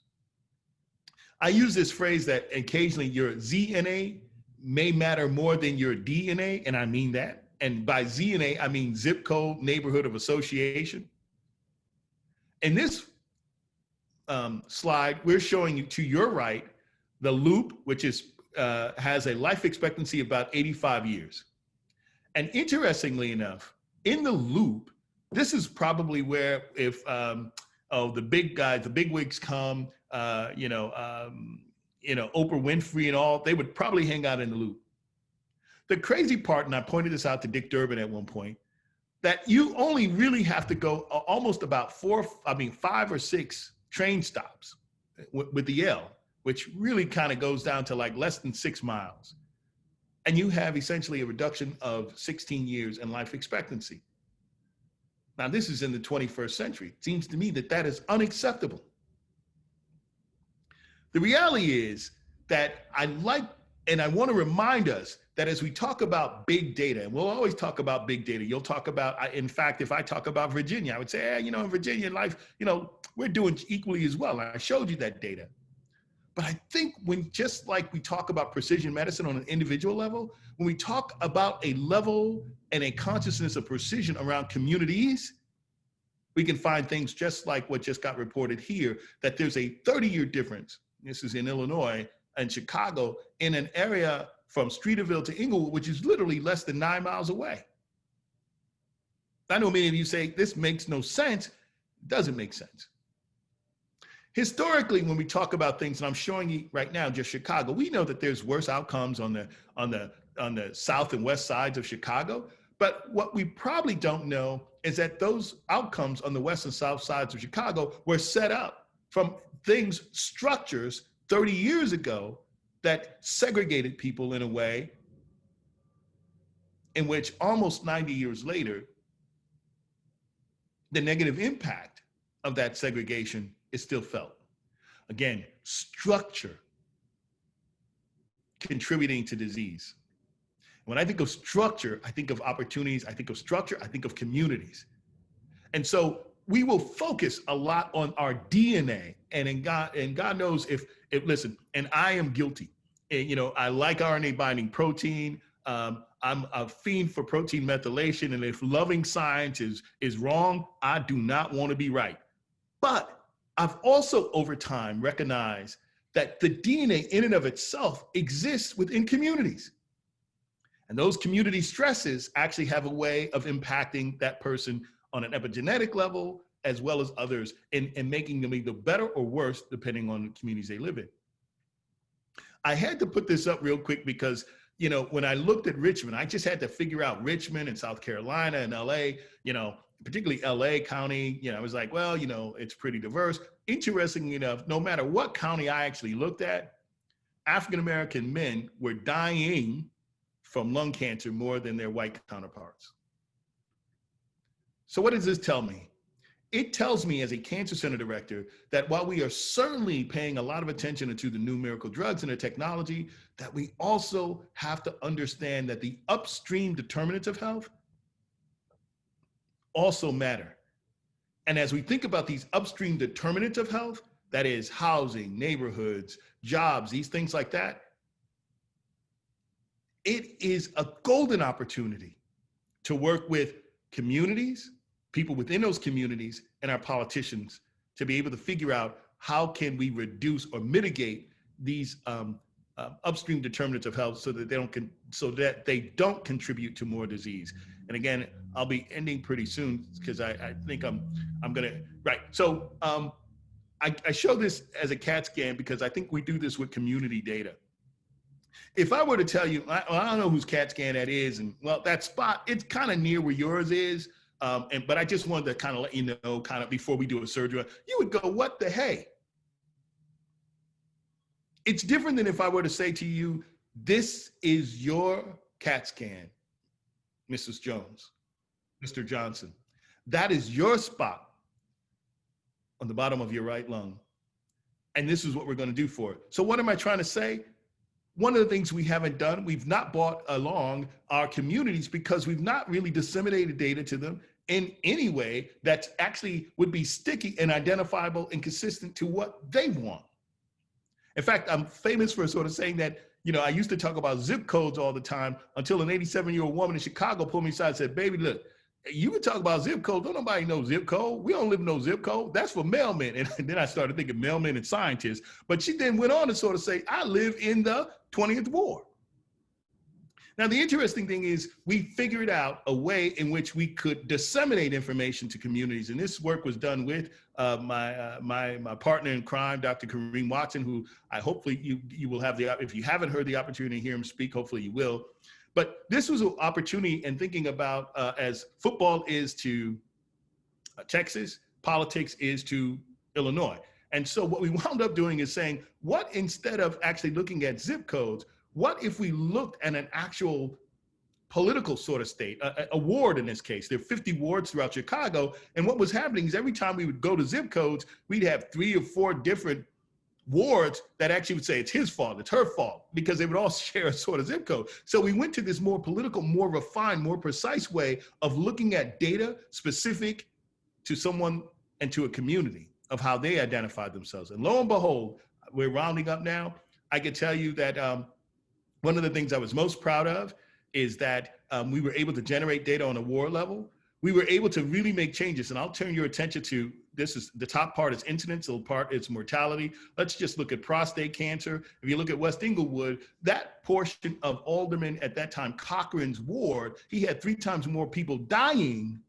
I use this phrase that occasionally your ZNA may matter more than your DNA, and I mean that. And by ZNA, I mean zip code, neighborhood of association. In this slide, we're showing you to your right, the loop, which is has a life expectancy of about 85 years. And interestingly enough, in the loop, this is probably where if the big guys, the big wigs come, Oprah Winfrey and all, they would probably hang out in the loop. The crazy part, and I pointed this out to Dick Durbin at one point, that you only really have to go almost about 5 or 6 train stops with the L, which really kind of goes down to like less than 6 miles. And you have essentially a reduction of 16 years in life expectancy. Now, this is in the 21st century. It seems to me that that is unacceptable. The reality is that I want to remind us that as we talk about big data, and we'll always talk about big data, you'll talk about, in fact, if I talk about Virginia, I would say, in Virginia life, we're doing equally as well. I showed you that data. But I think when, just like we talk about precision medicine on an individual level, when we talk about a level and a consciousness of precision around communities, we can find things just like what just got reported here, that there's a 30-year difference, this is in Illinois, in Chicago in an area from Streeterville to Englewood, which is literally less than 9 miles away. I know many of you say this makes no sense. It doesn't make sense. Historically, when we talk about things, and I'm showing you right now just Chicago, we know that there's worse outcomes on the south and west sides of Chicago. But what we probably don't know is that those outcomes on the west and south sides of Chicago were set up from structures 30 years ago that segregated people in a way in which almost 90 years later, the negative impact of that segregation is still felt. Again, structure contributing to disease. When I think of structure, I think of opportunities, I think of structure, I think of communities. And so we will focus a lot on our DNA, and God knows if listen, and I am guilty. And, you know, I like RNA binding protein. I'm a fiend for protein methylation, and if loving science is wrong, I do not want to be right. But I've also over time recognized that the DNA in and of itself exists within communities. And those community stresses actually have a way of impacting that person on an epigenetic level, as well as others, and making them either better or worse, depending on the communities they live in. I had to put this up real quick because, you know, when I looked at Richmond, I just had to figure out Richmond and South Carolina and LA, you know, particularly LA County, you know, I was like, well, you know, it's pretty diverse. Interestingly enough, no matter what county I actually looked at, African-American men were dying from lung cancer more than their white counterparts. So what does this tell me? It tells me as a cancer center director that while we are certainly paying a lot of attention to the new miracle drugs and the technology, that we also have to understand that the upstream determinants of health also matter. And as we think about these upstream determinants of health, that is housing, neighborhoods, jobs, these things like that, it is a golden opportunity to work with communities, people within those communities, and our politicians to be able to figure out how can we reduce or mitigate these upstream determinants of health so that they don't contribute to more disease. And again, I'll be ending pretty soon because I think I'm gonna, right. So I show this as a CAT scan because I think we do this with community data. If I were to tell you, I don't know whose CAT scan that is, and well, that spot, it's kind of near where yours is, but I just wanted to kind of let you know, kind of before we do a surgery, you would go, what the hey? It's different than if I were to say to you, this is your CAT scan, Mrs. Jones, Mr. Johnson. That is your spot on the bottom of your right lung. And this is what we're going to do for it. So what am I trying to say? One of the things we haven't done, we've not brought along our communities because we've not really disseminated data to them in any way that actually would be sticky and identifiable and consistent to what they want. In fact, I'm famous for sort of saying that, you know, I used to talk about zip codes all the time until an 87-year-old woman in Chicago pulled me aside and said, baby, look, you would talk about zip codes. Don't nobody know zip code. We don't live in no zip code. That's for mailmen. And then I started thinking mailmen and scientists. But she then went on to sort of say, I live in the 20th ward. Now, the interesting thing is we figured out a way in which we could disseminate information to communities. And this work was done with my partner in crime, Dr. Kareem Watson, who I hopefully you will have if you haven't heard the opportunity to hear him speak, hopefully you will. But this was an opportunity in thinking about as football is to Texas, politics is to Illinois. And so what we wound up doing is saying, what instead of actually looking at zip codes, what if we looked at an actual political sort of state, a ward in this case? There are 50 wards throughout Chicago. And what was happening is every time we would go to zip codes, we'd have 3 or 4 different wards that actually would say it's his fault, it's her fault, because they would all share a sort of zip code. So we went to this more political, more refined, more precise way of looking at data specific to someone and to a community of how they identified themselves. And lo and behold, we're rounding up now. I can tell you that one of the things I was most proud of is that we were able to generate data on a ward level we were able to really make changes. And I'll turn your attention to, this is the top part is incidence, the part is mortality. Let's just look at prostate cancer. If you look at West Englewood, that portion of Alderman at that time, Cochran's ward, he had 3 times more people dying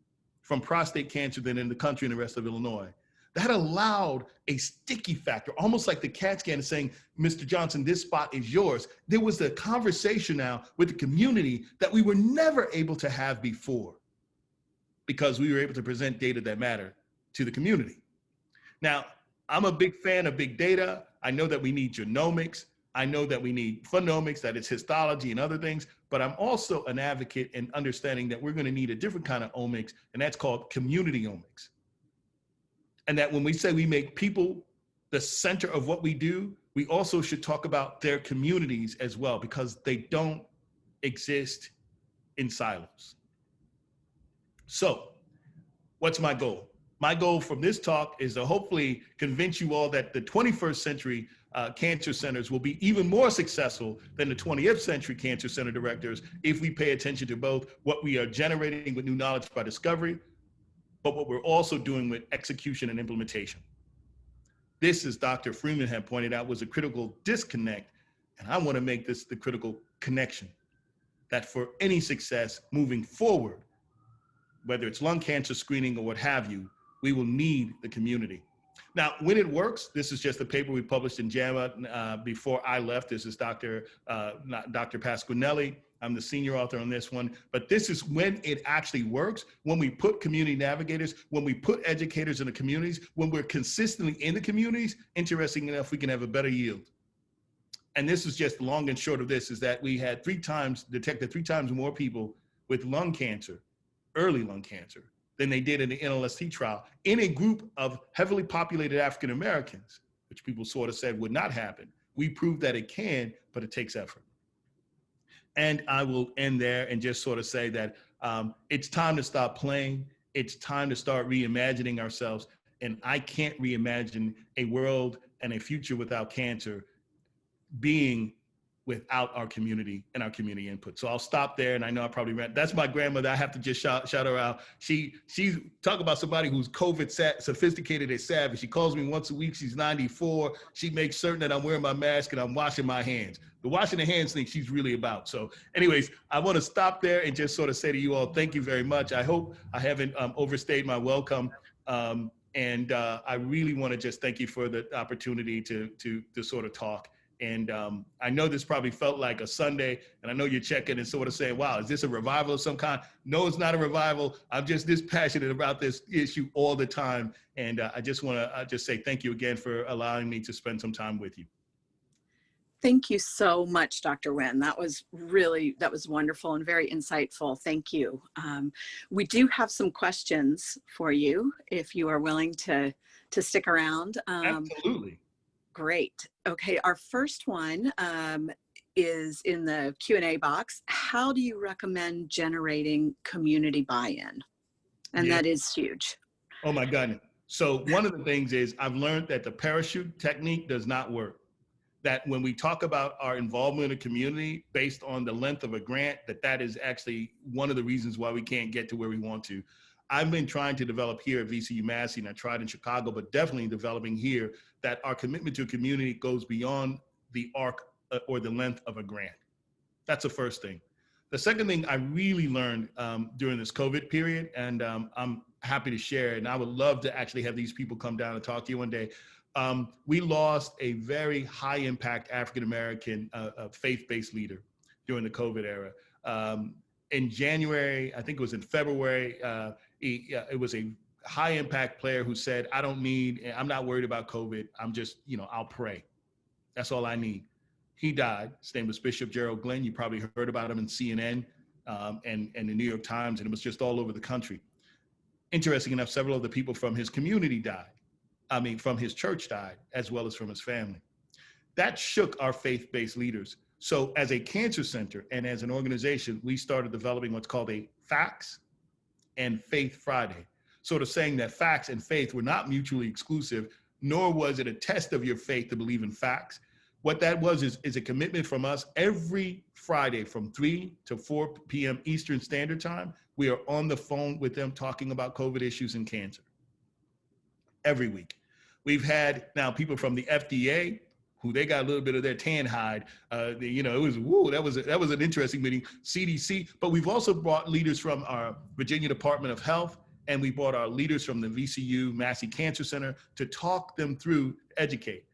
from prostate cancer than in the country and the rest of Illinois. That allowed a sticky factor, almost like the CAT scan is saying, Mr. Johnson, this spot is yours. There was a conversation now with the community that we were never able to have before, because we were able to present data that mattered to the community. Now, I'm a big fan of big data. I know that we need genomics. I know that we need phenomics, that it's histology and other things, but I'm also an advocate in understanding that we're gonna need a different kind of omics, and that's called community omics. And that when we say we make people the center of what we do, we also should talk about their communities as well, because they don't exist in silos. So what's my goal? My goal from this talk is to hopefully convince you all that the 21st century cancer centers will be even more successful than the 20th century cancer center directors if we pay attention to both what we are generating with new knowledge by discovery, but what we're also doing with execution and implementation. This, as Dr. Freeman had pointed out, was a critical disconnect, and I want to make this the critical connection, that for any success moving forward, whether it's lung cancer screening or what have you, we will need the community. Now, when it works, this is just a paper we published in JAMA before I left. This is Dr. Pasquinelli. I'm the senior author on this one, but this is when it actually works, when we put community navigators, when we put educators in the communities, when we're consistently in the communities. Interesting enough, we can have a better yield. And this is just long and short of this, is that we had detected 3 times more people with lung cancer, early lung cancer, than they did in the NLST trial in a group of heavily populated African Americans, which people sort of said would not happen. We proved that it can, but it takes effort. And I will end there and just sort of say that it's time to stop playing. It's time to start reimagining ourselves. And I can't reimagine a world and a future without cancer being without our community and our community input. So I'll stop there, and I know I probably ran. That's my grandmother. I have to just shout her out. She talk about somebody who's COVID sophisticated and savvy. She calls me once a week. She's 94. She makes certain that I'm wearing my mask and I'm washing my hands. The washing the hands thing she's really about. So anyways, I want to stop there and just sort of say to you all, thank you very much. I hope I haven't overstayed my welcome. And I really want to just thank you for the opportunity to sort of talk. And I know this probably felt like a Sunday, and I know you're checking and sort of saying, wow, is this a revival of some kind? No, it's not a revival. I'm just this passionate about this issue all the time. And I just want to just say thank you again for allowing me to spend some time with you. Thank you so much, Dr. Winn. That was wonderful and very insightful. Thank you. We do have some questions for you if you are willing to stick around. Absolutely. Great. Okay, our first one is in the Q&A box. How do you recommend generating community buy-in? And that is huge. Oh my goodness. So one of the things is I've learned that the parachute technique does not work. That when we talk about our involvement in the community based on the length of a grant, that is actually one of the reasons why we can't get to where we want to. I've been trying to develop here at VCU Massey, and I tried in Chicago, but definitely developing here, that our commitment to a community goes beyond the arc or the length of a grant. That's the first thing. The second thing I really learned during this COVID period, and I'm happy to share, and I would love to actually have these people come down and talk to you one day. We lost a very high impact African-American faith-based leader during the COVID era. In January, I think it was in February, it was a high impact player who said, I'm not worried about COVID. I'm just, I'll pray. That's all I need. He died. His name was Bishop Gerald Glenn. You probably heard about him in CNN and the New York Times, and it was just all over the country. Interesting enough, several of the people from his community died. From his church died, as well as from his family. That shook our faith-based leaders. So as a cancer center and as an organization, we started developing what's called a Facts and Faith Friday, sort of saying that facts and faith were not mutually exclusive, nor was it a test of your faith to believe in facts. What that was is a commitment from us every Friday from 3 to 4 p.m. Eastern Standard Time. we are on the phone with them talking about COVID issues and cancer every week. We've had now people from the FDA who they got a little bit of their tan hide. It was, that was an interesting meeting, CDC, but we've also brought leaders from our Virginia Department of Health, and we brought our leaders from the VCU Massey Cancer Center to talk them through, educate.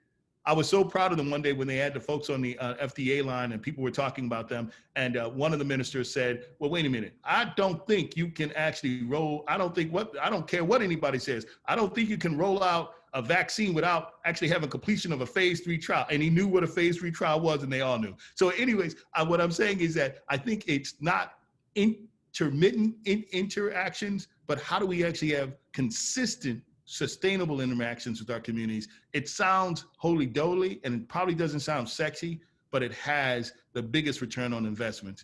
I was so proud of them one day when they had the folks on the FDA line and people were talking about them. And one of the ministers said, well, wait a minute. I don't think you can actually I don't care what anybody says. I don't think you can roll out a vaccine without actually having completion of a phase 3 trial. And he knew what a phase 3 trial was, and they all knew. So anyways, what I'm saying is that I think it's not intermittent interactions, but how do we actually have consistent, sustainable interactions with our communities? It sounds holy-doly, and it probably doesn't sound sexy, but it has the biggest return on investment,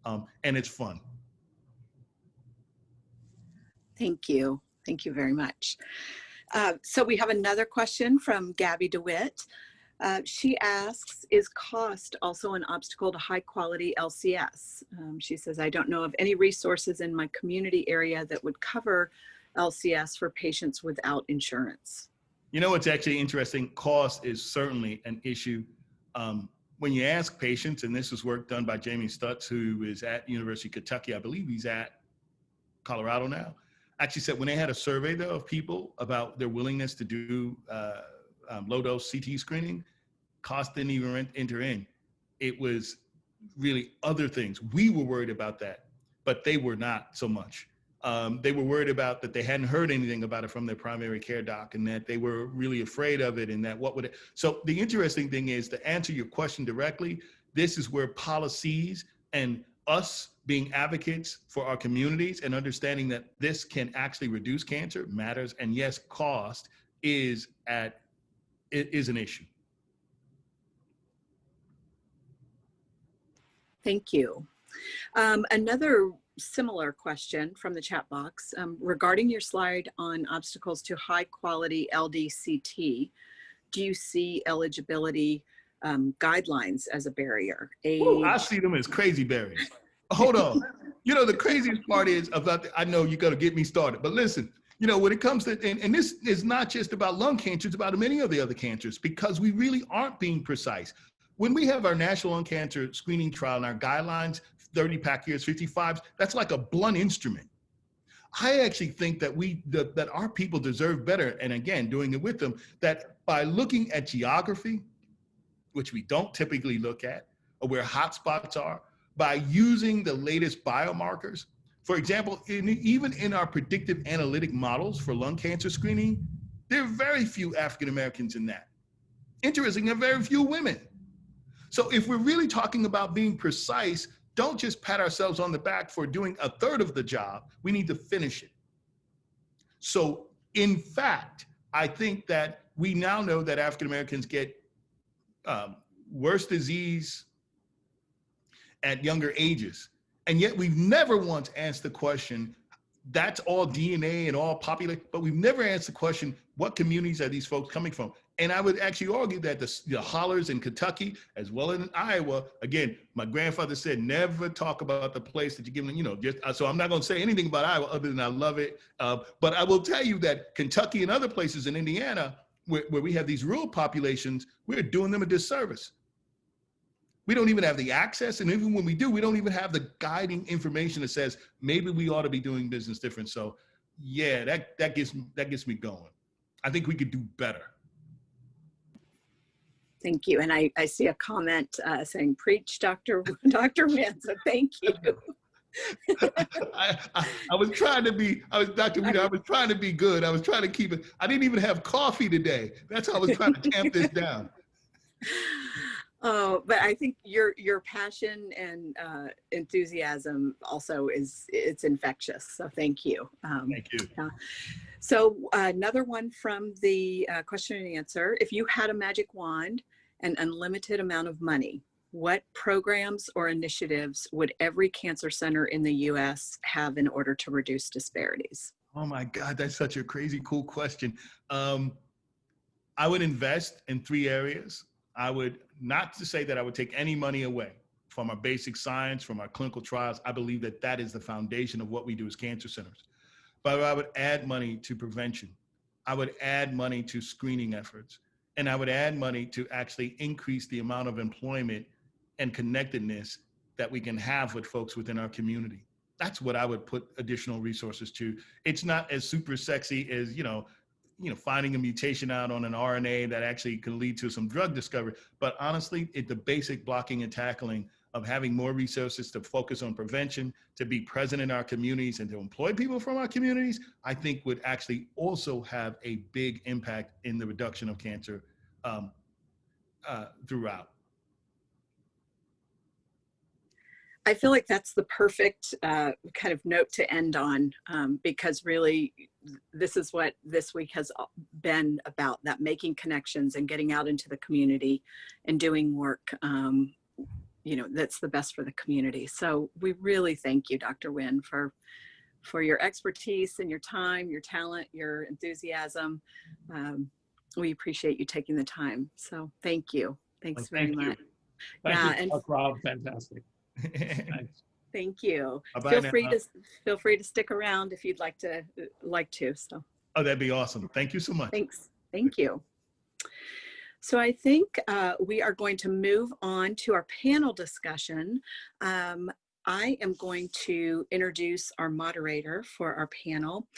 and it's fun. Thank you. Thank you very much. So we have another question from Gabby DeWitt. She asks, is cost also an obstacle to high quality LCS? She says, I don't know of any resources in my community area that would cover LCS for patients without insurance. You know, what's actually interesting, cost is certainly an issue. When you ask patients, and this is work done by Jamie Stutz, who is at University of Kentucky, I believe he's at Colorado now, actually said when they had a survey though of people about their willingness to do low dose CT screening, cost didn't even enter in. It was really other things. We were worried about that, but they were not so much. They were worried about that they hadn't heard anything about it from their primary care doc, and that they were really afraid of it, and that what would it. So the interesting thing is, to answer your question directly, this is where policies and us being advocates for our communities and understanding that this can actually reduce cancer matters. And yes, cost is an issue. Thank you. Another similar question from the chat box regarding your slide on obstacles to high quality LDCT. Do you see eligibility guidelines as a barrier? Ooh, I see them as crazy barriers. Hold on. You know, the craziest part is I know you're going to get me started, but listen, you know, when it comes to, and this is not just about lung cancer, it's about many of the other cancers, because we really aren't being precise. When we have our national lung cancer screening trial and our guidelines, 30 pack years, 55s, that's like a blunt instrument. I actually think that that our people deserve better. And again, doing it with them, that by looking at geography, which we don't typically look at, or where hotspots are, by using the latest biomarkers. For example, even in our predictive analytic models for lung cancer screening, there are very few African Americans in that. Interesting, there are very few women. So if we're really talking about being precise, don't just pat ourselves on the back for doing a third of the job. We need to finish it. So in fact, I think that we now know that African Americans get worse disease at younger ages. And yet we've never once asked the question, that's all DNA and all population, but we've never asked the question, what communities are these folks coming from? And I would actually argue that the hollers in Kentucky, as well as in Iowa, again, my grandfather said, never talk about the place that you're giving, you know, so I'm not going to say anything about Iowa other than I love it. But I will tell you that Kentucky and other places in Indiana, where we have these rural populations, we're doing them a disservice. We don't even have the access, and even when we do, we don't even have the guiding information that says maybe we ought to be doing business different. So yeah, that gets me going. I think we could do better. Thank you. And I see a comment saying, preach, Dr. Winn, so thank you. I was trying to be, Dr. Winn, I was trying to be good. I was trying to keep it. I didn't even have coffee today. That's how I was trying to tamp this down. Oh, but I think your passion and enthusiasm also it's infectious. So thank you. Thank you. So another one from the question and answer. If you had a magic wand and unlimited amount of money, what programs or initiatives would every cancer center in the U.S. have in order to reduce disparities? Oh my God, that's such a crazy cool question. I would invest in 3 areas. I would, not to say that I would take any money away, from our basic science, from our clinical trials. I believe that that is the foundation of what we do as cancer centers. But I would add money to prevention. I would add money to screening efforts. And I would add money to actually increase the amount of employment and connectedness that we can have with folks within our community. That's what I would put additional resources to. It's not as super sexy as, finding a mutation out on an RNA that actually can lead to some drug discovery. But honestly, the basic blocking and tackling of having more resources to focus on prevention, to be present in our communities, and to employ people from our communities, I think would actually also have a big impact in the reduction of cancer throughout. I feel like that's the perfect kind of note to end on, because really this is what this week has been about, that making connections and getting out into the community and doing work, that's the best for the community. So we really thank you, Dr. Winn, for your expertise and your time, your talent, your enthusiasm. We appreciate you taking the time. So thank you. Thanks very much. Thank you, Dr. Rob. Fantastic. Thanks. Thank you. Bye-bye Feel free to stick around if you'd like to. So. Oh, that'd be awesome. Thank you so much. Thanks. Thank you. So I think we are going to move on to our panel discussion. I am going to introduce our moderator for our panel.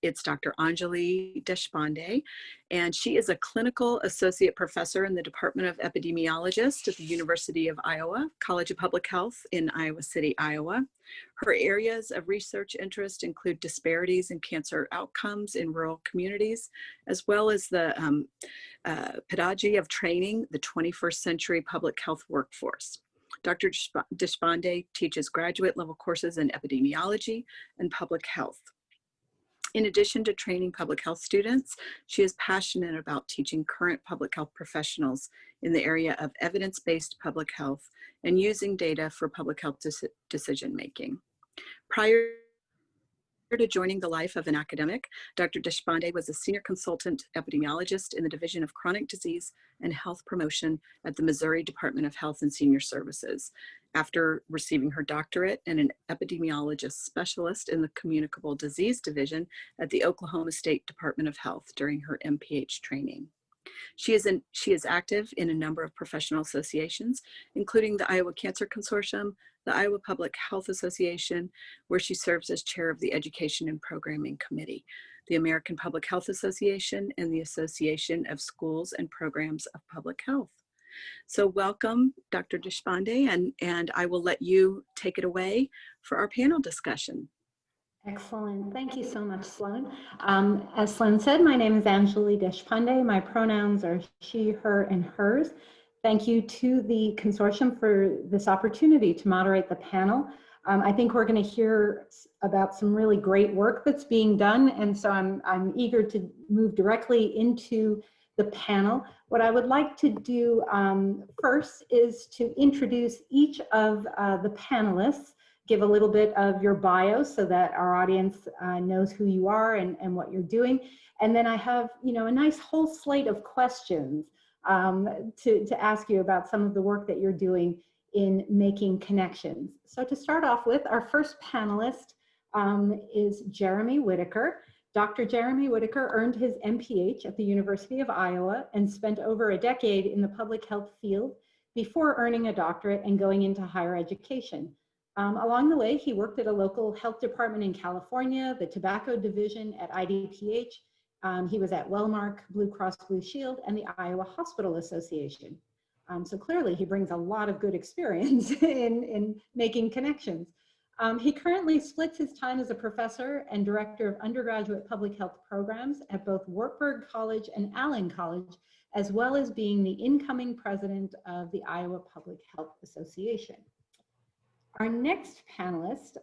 It's Dr. Anjali Deshpande, and she is a clinical associate professor in the Department of Epidemiologist at the University of Iowa, College of Public Health in Iowa City, Iowa. Her areas of research interest include disparities in cancer outcomes in rural communities, as well as the pedagogy of training the 21st century public health workforce. Dr. Deshpande teaches graduate level courses in epidemiology and public health. In addition to training public health students, she is passionate about teaching current public health professionals in the area of evidence-based public health and using data for public health decision-making. Prior to joining the life of an academic, Dr. Deshpande was a senior consultant epidemiologist in the Division of Chronic Disease and Health Promotion at the Missouri Department of Health and Senior Services, after receiving her doctorate and an epidemiologist specialist in the Communicable Disease Division at the Oklahoma State Department of Health during her MPH training. She is active in a number of professional associations, including the Iowa Cancer Consortium, the Iowa Public Health Association, where she serves as chair of the Education and Programming Committee, the American Public Health Association, and the Association of Schools and Programs of Public Health. So welcome, Dr. Deshpande, and I will let you take it away for our panel discussion. Excellent. Thank you so much, Sloan. As Sloan said, my name is Anjali Deshpande. My pronouns are she, her, and hers. Thank you to the consortium for this opportunity to moderate the panel. I think we're going to hear about some really great work that's being done, and so I'm eager to move directly into the panel. What I would like to do first is to introduce each of the panelists, give a little bit of your bio so that our audience knows who you are and what you're doing. And then I have, a nice whole slate of questions to ask you about some of the work that you're doing in making connections. So to start off with, our first panelist is Jeremy Whitaker. Dr. Jeremy Whitaker earned his MPH at the University of Iowa and spent over a decade in the public health field before earning a doctorate and going into higher education. Along the way, he worked at a local health department in California, the tobacco division at IDPH. He was at Wellmark, Blue Cross Blue Shield, and the Iowa Hospital Association. So clearly he brings a lot of good experience in making connections. He currently splits his time as a professor and director of undergraduate public health programs at both Wartburg College and Allen College, as well as being the incoming president of the Iowa Public Health Association. Our next panelist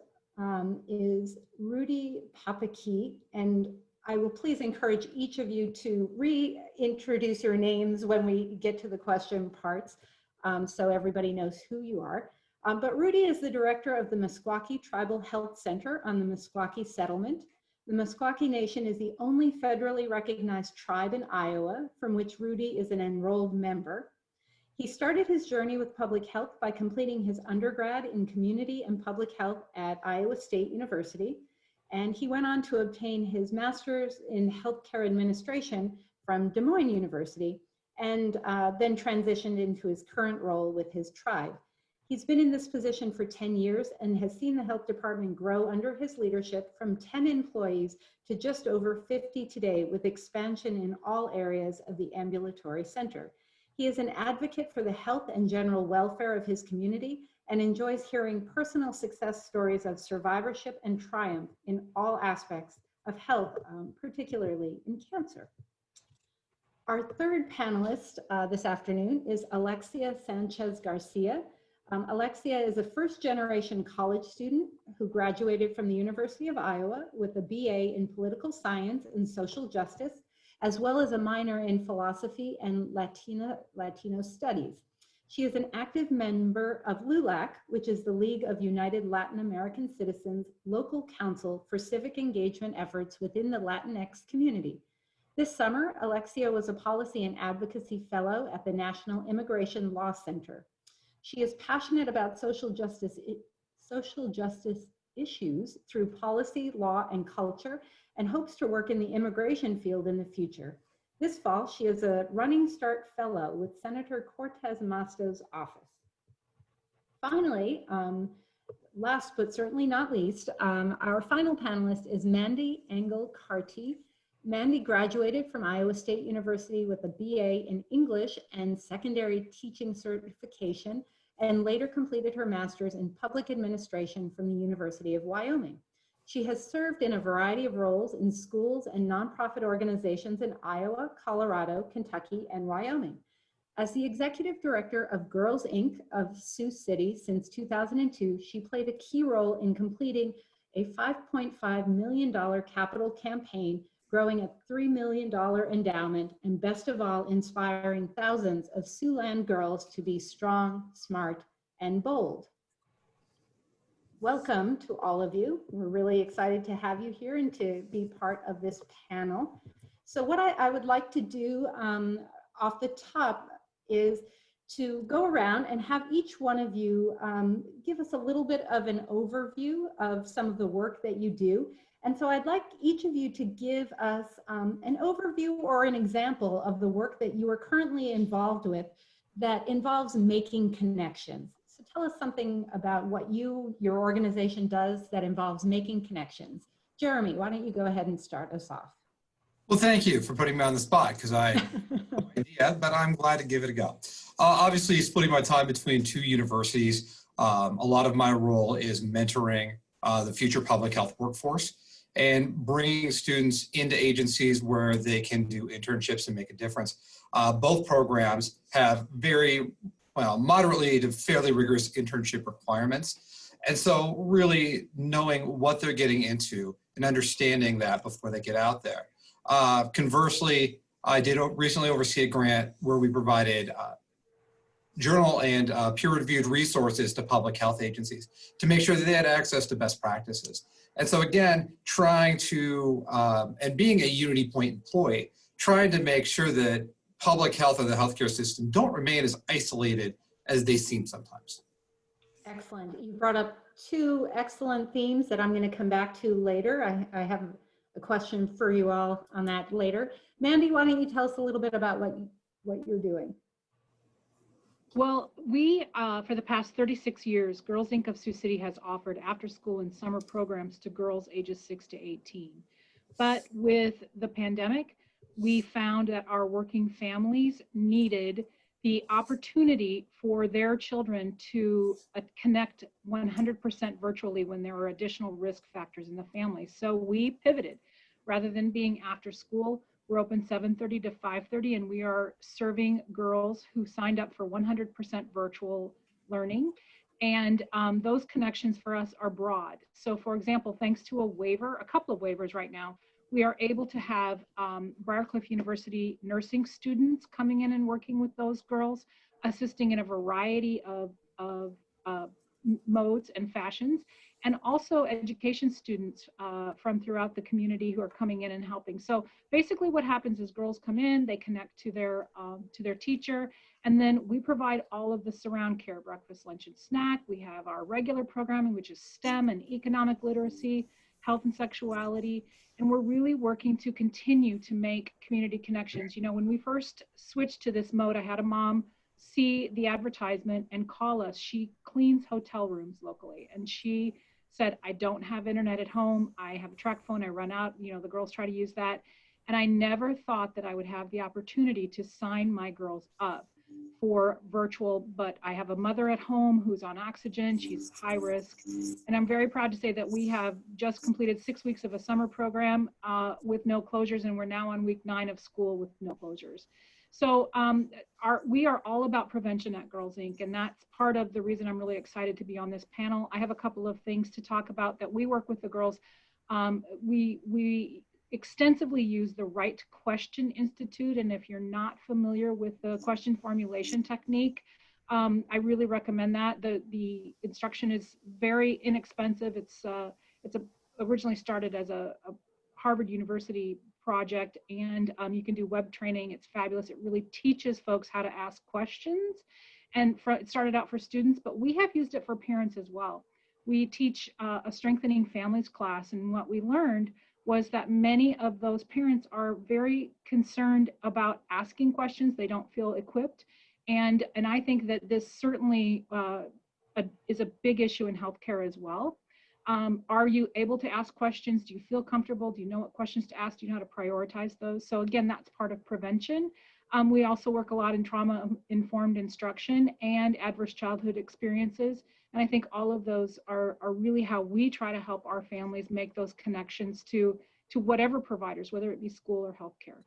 is Rudy Papakee, and I will please encourage each of you to reintroduce your names when we get to the question parts, so everybody knows who you are. But Rudy is the director of the Meskwaki Tribal Health Center on the Meskwaki settlement. The Meskwaki Nation is the only federally recognized tribe in Iowa from which Rudy is an enrolled member. He started his journey with public health by completing his undergrad in community and public health at Iowa State University. And he went on to obtain his master's in healthcare administration from Des Moines University, and then transitioned into his current role with his tribe. He's been in this position for 10 years and has seen the health department grow under his leadership from 10 employees to just over 50 today, with expansion in all areas of the ambulatory center. He is an advocate for the health and general welfare of his community and enjoys hearing personal success stories of survivorship and triumph in all aspects of health, particularly in cancer. Our third panelist this afternoon is Alexia Sanchez Garcia. Alexia is a first-generation college student who graduated from the University of Iowa with a BA in political science and social justice, as well as a minor in philosophy and Latino studies. She is an active member of LULAC, which is the League of United Latin American Citizens Local Council for Civic Engagement Efforts within the Latinx community. This summer, Alexia was a Policy and Advocacy Fellow at the National Immigration Law Center. She is passionate about social justice issues through policy, law, and culture, and hopes to work in the immigration field in the future. This fall, she is a Running Start Fellow with Senator Cortez Masto's office. Finally, last but certainly not least, our final panelist is Mandy Engel-Cartie. Mandy graduated from Iowa State University with a BA in English and secondary teaching certification, and later completed her master's in public administration from the University of Wyoming. She has served in a variety of roles in schools and nonprofit organizations in Iowa, Colorado, Kentucky, and Wyoming. As the executive director of Girls Inc. of Sioux City since 2002, she played a key role in completing a $5.5 million capital campaign, growing a $3 million endowment, and best of all, inspiring thousands of Siouxland girls to be strong, smart, and bold. Welcome to all of you. We're really excited to have you here and to be part of this panel. So what I would like to do off the top is to go around and have each one of you give us a little bit of an overview of some of the work that you do. And so I'd like each of you to give us an overview or an example of the work that you are currently involved with that involves making connections. So tell us something about what your organization does that involves making connections. Jeremy, why don't you go ahead and start us off? Well, thank you for putting me on the spot, because I have no idea, but I'm glad to give it a go. Obviously, splitting my time between two universities, a lot of my role is mentoring the future public health workforce and bringing students into agencies where they can do internships and make a difference. Both programs have very, well, moderately to fairly rigorous internship requirements. And so really knowing what they're getting into and understanding that before they get out there. Conversely, I did recently oversee a grant where we provided journal and peer-reviewed resources to public health agencies to make sure that they had access to best practices. And so again, trying to, and being a Unity Point employee, trying to make sure that public health and the healthcare system don't remain as isolated as they seem sometimes. Excellent. You brought up two excellent themes that I'm going to come back to later. I have a question for you all on that later. Mandy, why don't you tell us a little bit about what you're doing? Well, we, for the past 36 years, Girls Inc. of Sioux City has offered after-school and summer programs to girls ages 6 to 18. But with the pandemic, we found that our working families needed the opportunity for their children to connect 100% virtually when there were additional risk factors in the family. So we pivoted. Rather than being after school, we're open 7:30 to 5:30, and we are serving girls who signed up for 100% virtual learning. And those connections for us are broad. So for example, thanks to a couple of waivers right now, we are able to have Briarcliff University nursing students coming in and working with those girls, assisting in a variety of modes and fashions. and also education students from throughout the community who are coming in and helping. So basically what happens is girls come in, they connect to their teacher, and then we provide all of the surround care, breakfast, lunch, and snack. We have our regular programming, which is STEM and economic literacy, health and sexuality, and we're really working to continue to make community connections. You know, when we first switched to this mode, I had a mom see the advertisement and call us. She cleans hotel rooms locally, and she said, I don't have internet at home. I have a track phone. I run out. You know, the girls try to use that. And I never thought that I would have the opportunity to sign my girls up for virtual, but I have a mother at home who's on oxygen. She's high risk. And I'm very proud to say that we have just completed 6 weeks of a summer program with no closures, and we're now on week 9 of school with no closures. So we are all about prevention at Girls Inc., and that's part of the reason I'm really excited to be on this panel. I have a couple of things to talk about that we work with the girls. We extensively use the Right Question Institute, and if you're not familiar with the question formulation technique, I really recommend that. The instruction is very inexpensive. It's originally started as a Harvard University project, and you can do web training. It's fabulous. It really teaches folks how to ask questions, and it started out for students, but we have used it for parents as well. We teach a strengthening families class, and what we learned was that many of those parents are very concerned about asking questions. They don't feel equipped, and I think that this certainly is a big issue in healthcare as well. Are you able to ask questions? Do you feel comfortable? Do you know what questions to ask? Do you know how to prioritize those? So again, that's part of prevention. We also work a lot in trauma-informed instruction and adverse childhood experiences. And I think all of those are really how we try to help our families make those connections to whatever providers, whether it be school or healthcare.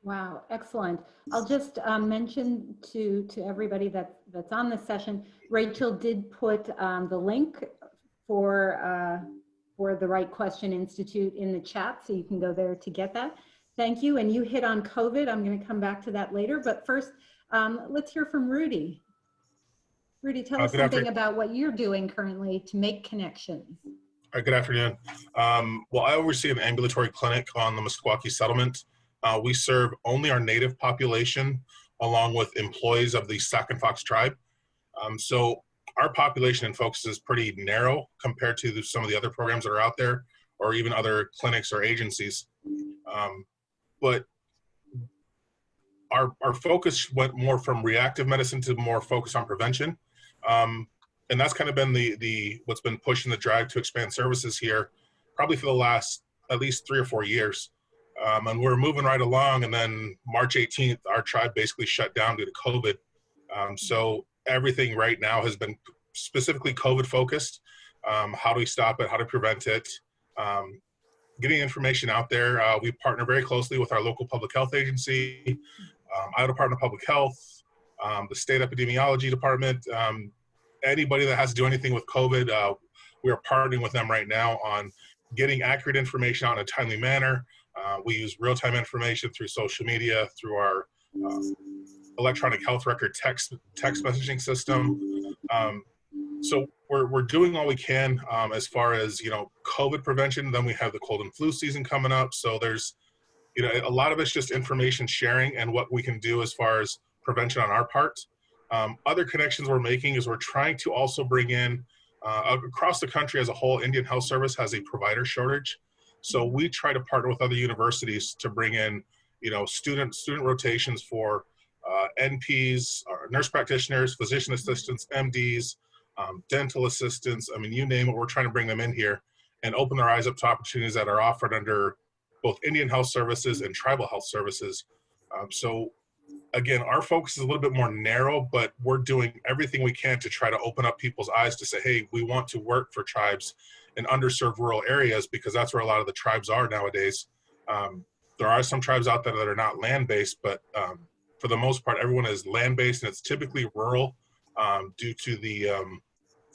Wow, excellent. I'll just mention to everybody that's on this session, Rachel did put the link for the Right Question Institute in the chat, so you can go there to get that. Thank you. And you hit on COVID. I'm going to come back to that later, but first, let's hear from Rudy. Rudy, tell us something about what you're doing currently to make connections. Good afternoon. Well, I oversee an ambulatory clinic on the Meskwaki settlement. We serve only our native population along with employees of the Sac and Fox tribe. So our population and focus is pretty narrow compared to some of the other programs that are out there, or even other clinics or agencies. But our focus went more from reactive medicine to more focus on prevention. And that's kind of been what's been pushing the drive to expand services here, probably for the last at least 3 or 4 years. And we're moving right along, and then March 18th, our tribe basically shut down due to COVID. So everything right now has been specifically COVID focused. How do we stop it? How to prevent it? Getting information out there. We partner very closely with our local public health agency, Iowa Department of Public Health, the state epidemiology department. Anybody that has to do anything with COVID, we are partnering with them right now on getting accurate information out in a timely manner. We use real-time information through social media, through our electronic health record text messaging system. So we're doing all we can as far as, COVID prevention. Then we have the cold and flu season coming up. So there's, a lot of it's just information sharing and what we can do as far as prevention on our part. Other connections we're making is we're trying to also bring in, across the country as a whole, Indian Health Service has a provider shortage. So we try to partner with other universities to bring in, student rotations for NPs, nurse practitioners, physician assistants, MDs, dental assistants. I mean, you name it, we're trying to bring them in here and open their eyes up to opportunities that are offered under both Indian Health Services and Tribal Health Services. So again, our focus is a little bit more narrow, but we're doing everything we can to try to open up people's eyes to say, hey, we want to work for tribes in underserved rural areas, because that's where a lot of the tribes are nowadays. There are some tribes out there that are not land-based, but for the most part, everyone is land-based, and it's typically rural due to the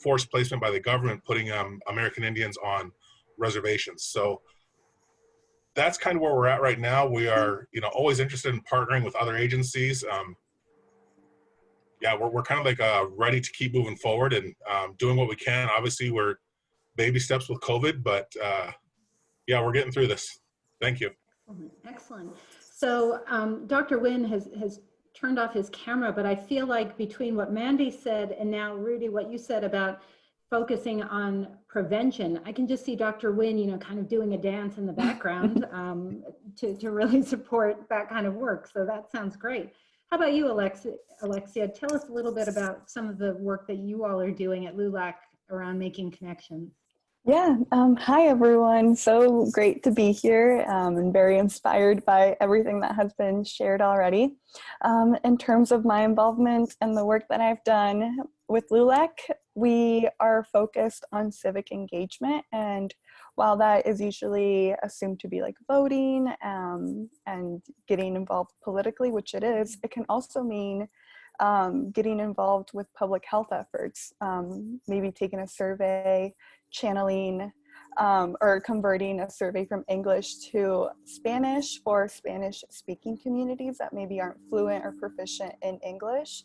forced placement by the government putting American Indians on reservations. So that's kind of where we're at right now. We are, always interested in partnering with other agencies. Yeah, we're kind of like ready to keep moving forward and doing what we can. Obviously, we're baby steps with COVID, but yeah, we're getting through this. Thank you. Excellent. So Dr. Winn has turned off his camera, but I feel like between what Mandy said and now Rudy, what you said about focusing on prevention, I can just see Dr. Winn, you know, kind of doing a dance in the background to really support that kind of work. So that sounds great. How about you, Alexia? Tell us a little bit about some of the work that you all are doing at LULAC around making connections. Yeah, hi everyone. So great to be here and very inspired by everything that has been shared already. In terms of my involvement and the work that I've done with LULAC, we are focused on civic engagement, and while that is usually assumed to be like voting and getting involved politically, which it is, it can also mean getting involved with public health efforts, maybe taking a survey, channeling or converting a survey from English to Spanish for Spanish speaking communities that maybe aren't fluent or proficient in English.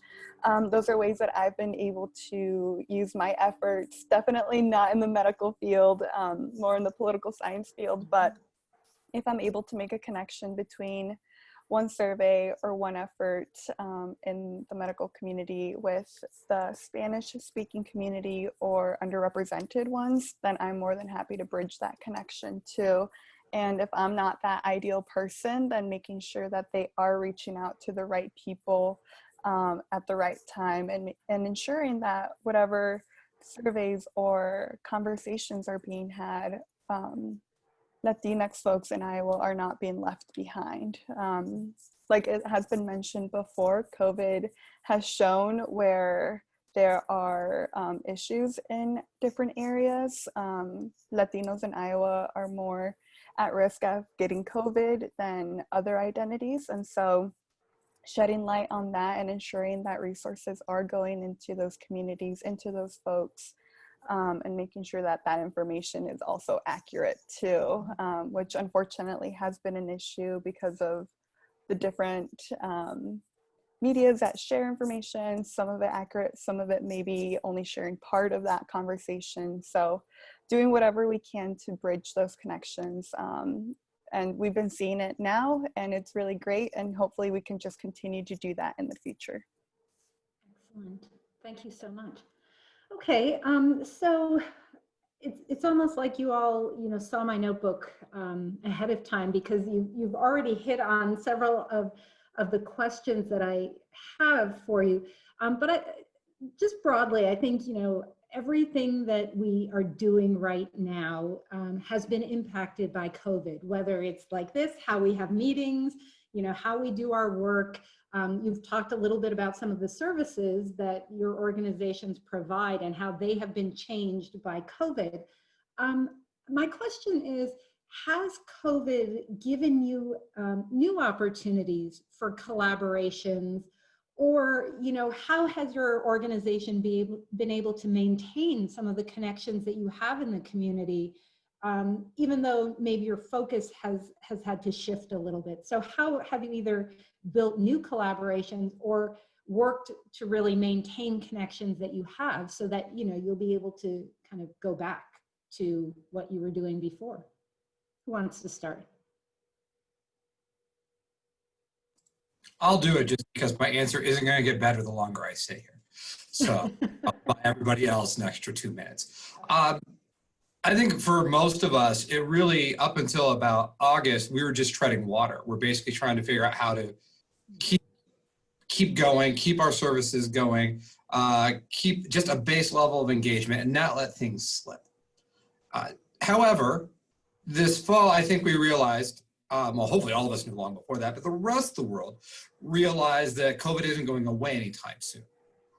Those are ways that I've been able to use my efforts, definitely not in the medical field, more in the political science field, but if I'm able to make a connection between one survey or one effort in the medical community with the Spanish speaking community or underrepresented ones, then I'm more than happy to bridge that connection too. And if I'm not that ideal person, then making sure that they are reaching out to the right people at the right time, and ensuring that whatever surveys or conversations are being had, Latinx folks in Iowa are not being left behind. Like it has been mentioned before, COVID has shown where there are issues in different areas. Latinos in Iowa are more at risk of getting COVID than other identities. And so shedding light on that and ensuring that resources are going into those communities, into those folks, and making sure that that information is also accurate too, which unfortunately has been an issue because of the different medias that share information, some of it accurate, some of it maybe only sharing part of that conversation. So doing whatever we can to bridge those connections. And we've been seeing it now, and it's really great, and hopefully we can just continue to do that in the future. Excellent. Thank you so much. Okay, so it's almost like you all, you know, saw my notebook ahead of time, because you've already hit on several of the questions that I have for you. But just broadly, I think, you know, everything that we are doing right now has been impacted by COVID, whether it's like this, how we have meetings, you know, how we do our work. You've talked a little bit about some of the services that your organizations provide and how they have been changed by COVID. My question is, has COVID given you new opportunities for collaborations, or, you know, how has your organization been able to maintain some of the connections that you have in the community, even though maybe your focus has had to shift a little bit? So how have you either built new collaborations or worked to really maintain connections that you have, so that, you know, you'll be able to kind of go back to what you were doing before? Who wants to start? I'll do it, just because my answer isn't going to get better the longer I stay here. So I'll buy everybody else an extra 2 minutes. I think for most of us, it really, up until about August, we were just treading water. We're basically trying to figure out how to keep going, keep our services going, keep just a base level of engagement and not let things slip. However, this fall, I think we realized, well, hopefully all of us knew long before that, but the rest of the world realized that COVID isn't going away anytime soon.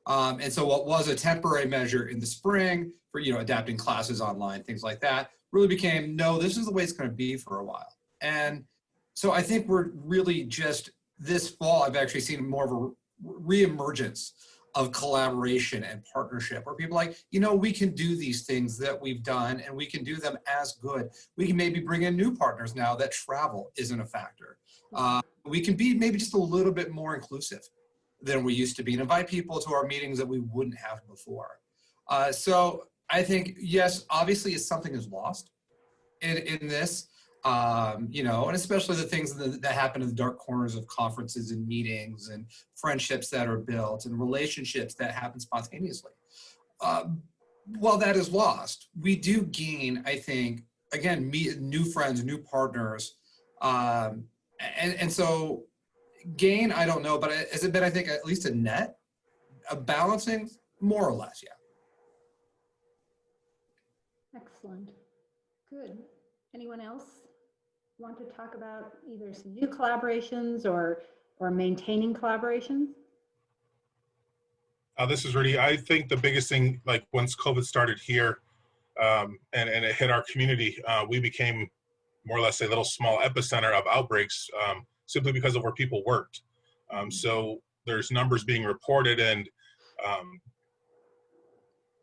And so what was a temporary measure in the spring for, you know, adapting classes online, things like that, really became, no, this is the way it's going to be for a while. And so I think we're really just, this fall, I've actually seen more of a reemergence of collaboration and partnership, where people are like, you know, we can do these things that we've done and we can do them as good. We can maybe bring in new partners now that travel isn't a factor. We can be maybe just a little bit more inclusive than we used to be, and invite people to our meetings that we wouldn't have before. So I think, yes, obviously if something is lost in this, you know, and especially the things that happen in the dark corners of conferences and meetings and friendships that are built and relationships that happen spontaneously. While that is lost, we do gain, I think, again, meet new friends, new partners. And so gain, I don't know, but has it been, I think, at least a net, a balancing, more or less, yeah. Excellent. Good. Anyone else want to talk about either some new collaborations or maintaining collaborations? This is Rudy. I think the biggest thing, like once COVID started here and it hit our community, we became more or less a little small epicenter of outbreaks simply because of where people worked. So there's numbers being reported, and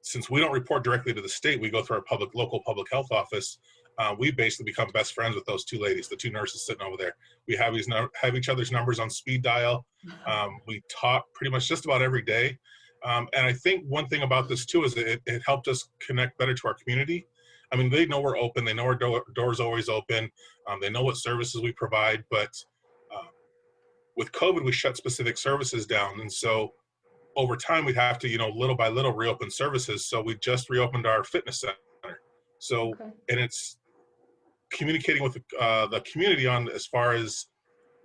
since we don't report directly to the state, we go through our local public health office. We basically become best friends with those two ladies, the two nurses sitting over there. We have each other's numbers on speed dial. We talk pretty much just about every day. And I think one thing about this too is that it helped us connect better to our community. I mean, they know we're open. They know our door's always open. They know what services we provide. But with COVID, we shut specific services down. And so over time, we'd have to, you know, little by little reopen services. So we just reopened our fitness center. So, okay. And it's communicating with the community on as far as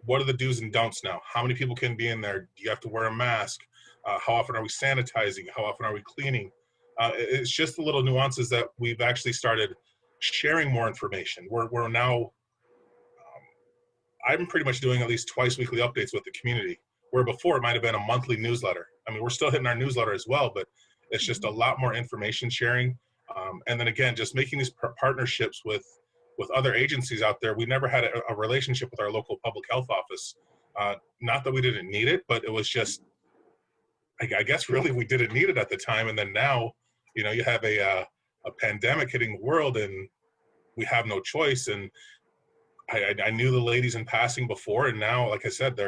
what are the do's and don'ts now? How many people can be in there? Do you have to wear a mask? How often are we sanitizing? How often are we cleaning? It's just the little nuances that we've actually started sharing more information. We're now, I'm pretty much doing at least twice weekly updates with the community, where before it might have been a monthly newsletter. I mean, we're still hitting our newsletter as well, but it's just a lot more information sharing. And then again, just making these partnerships with other agencies out there. We never had a relationship with our local public health office. Not that we didn't need it, but it was just, I guess really we didn't need it at the time. And then now, you know, you have a pandemic hitting the world and we have no choice. And I knew the ladies in passing before, and now, like I said,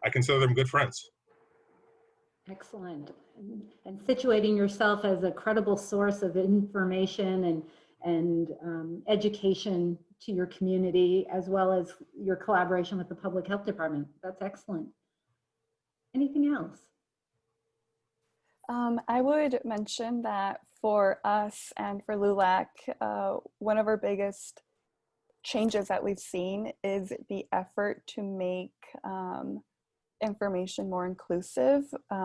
I consider them good friends. Excellent. And situating yourself as a credible source of information and education to your community, as well as your collaboration with the public health department. That's excellent. Anything else? I would mention that for us and for LULAC, one of our biggest changes that we've seen is the effort to make information more inclusive,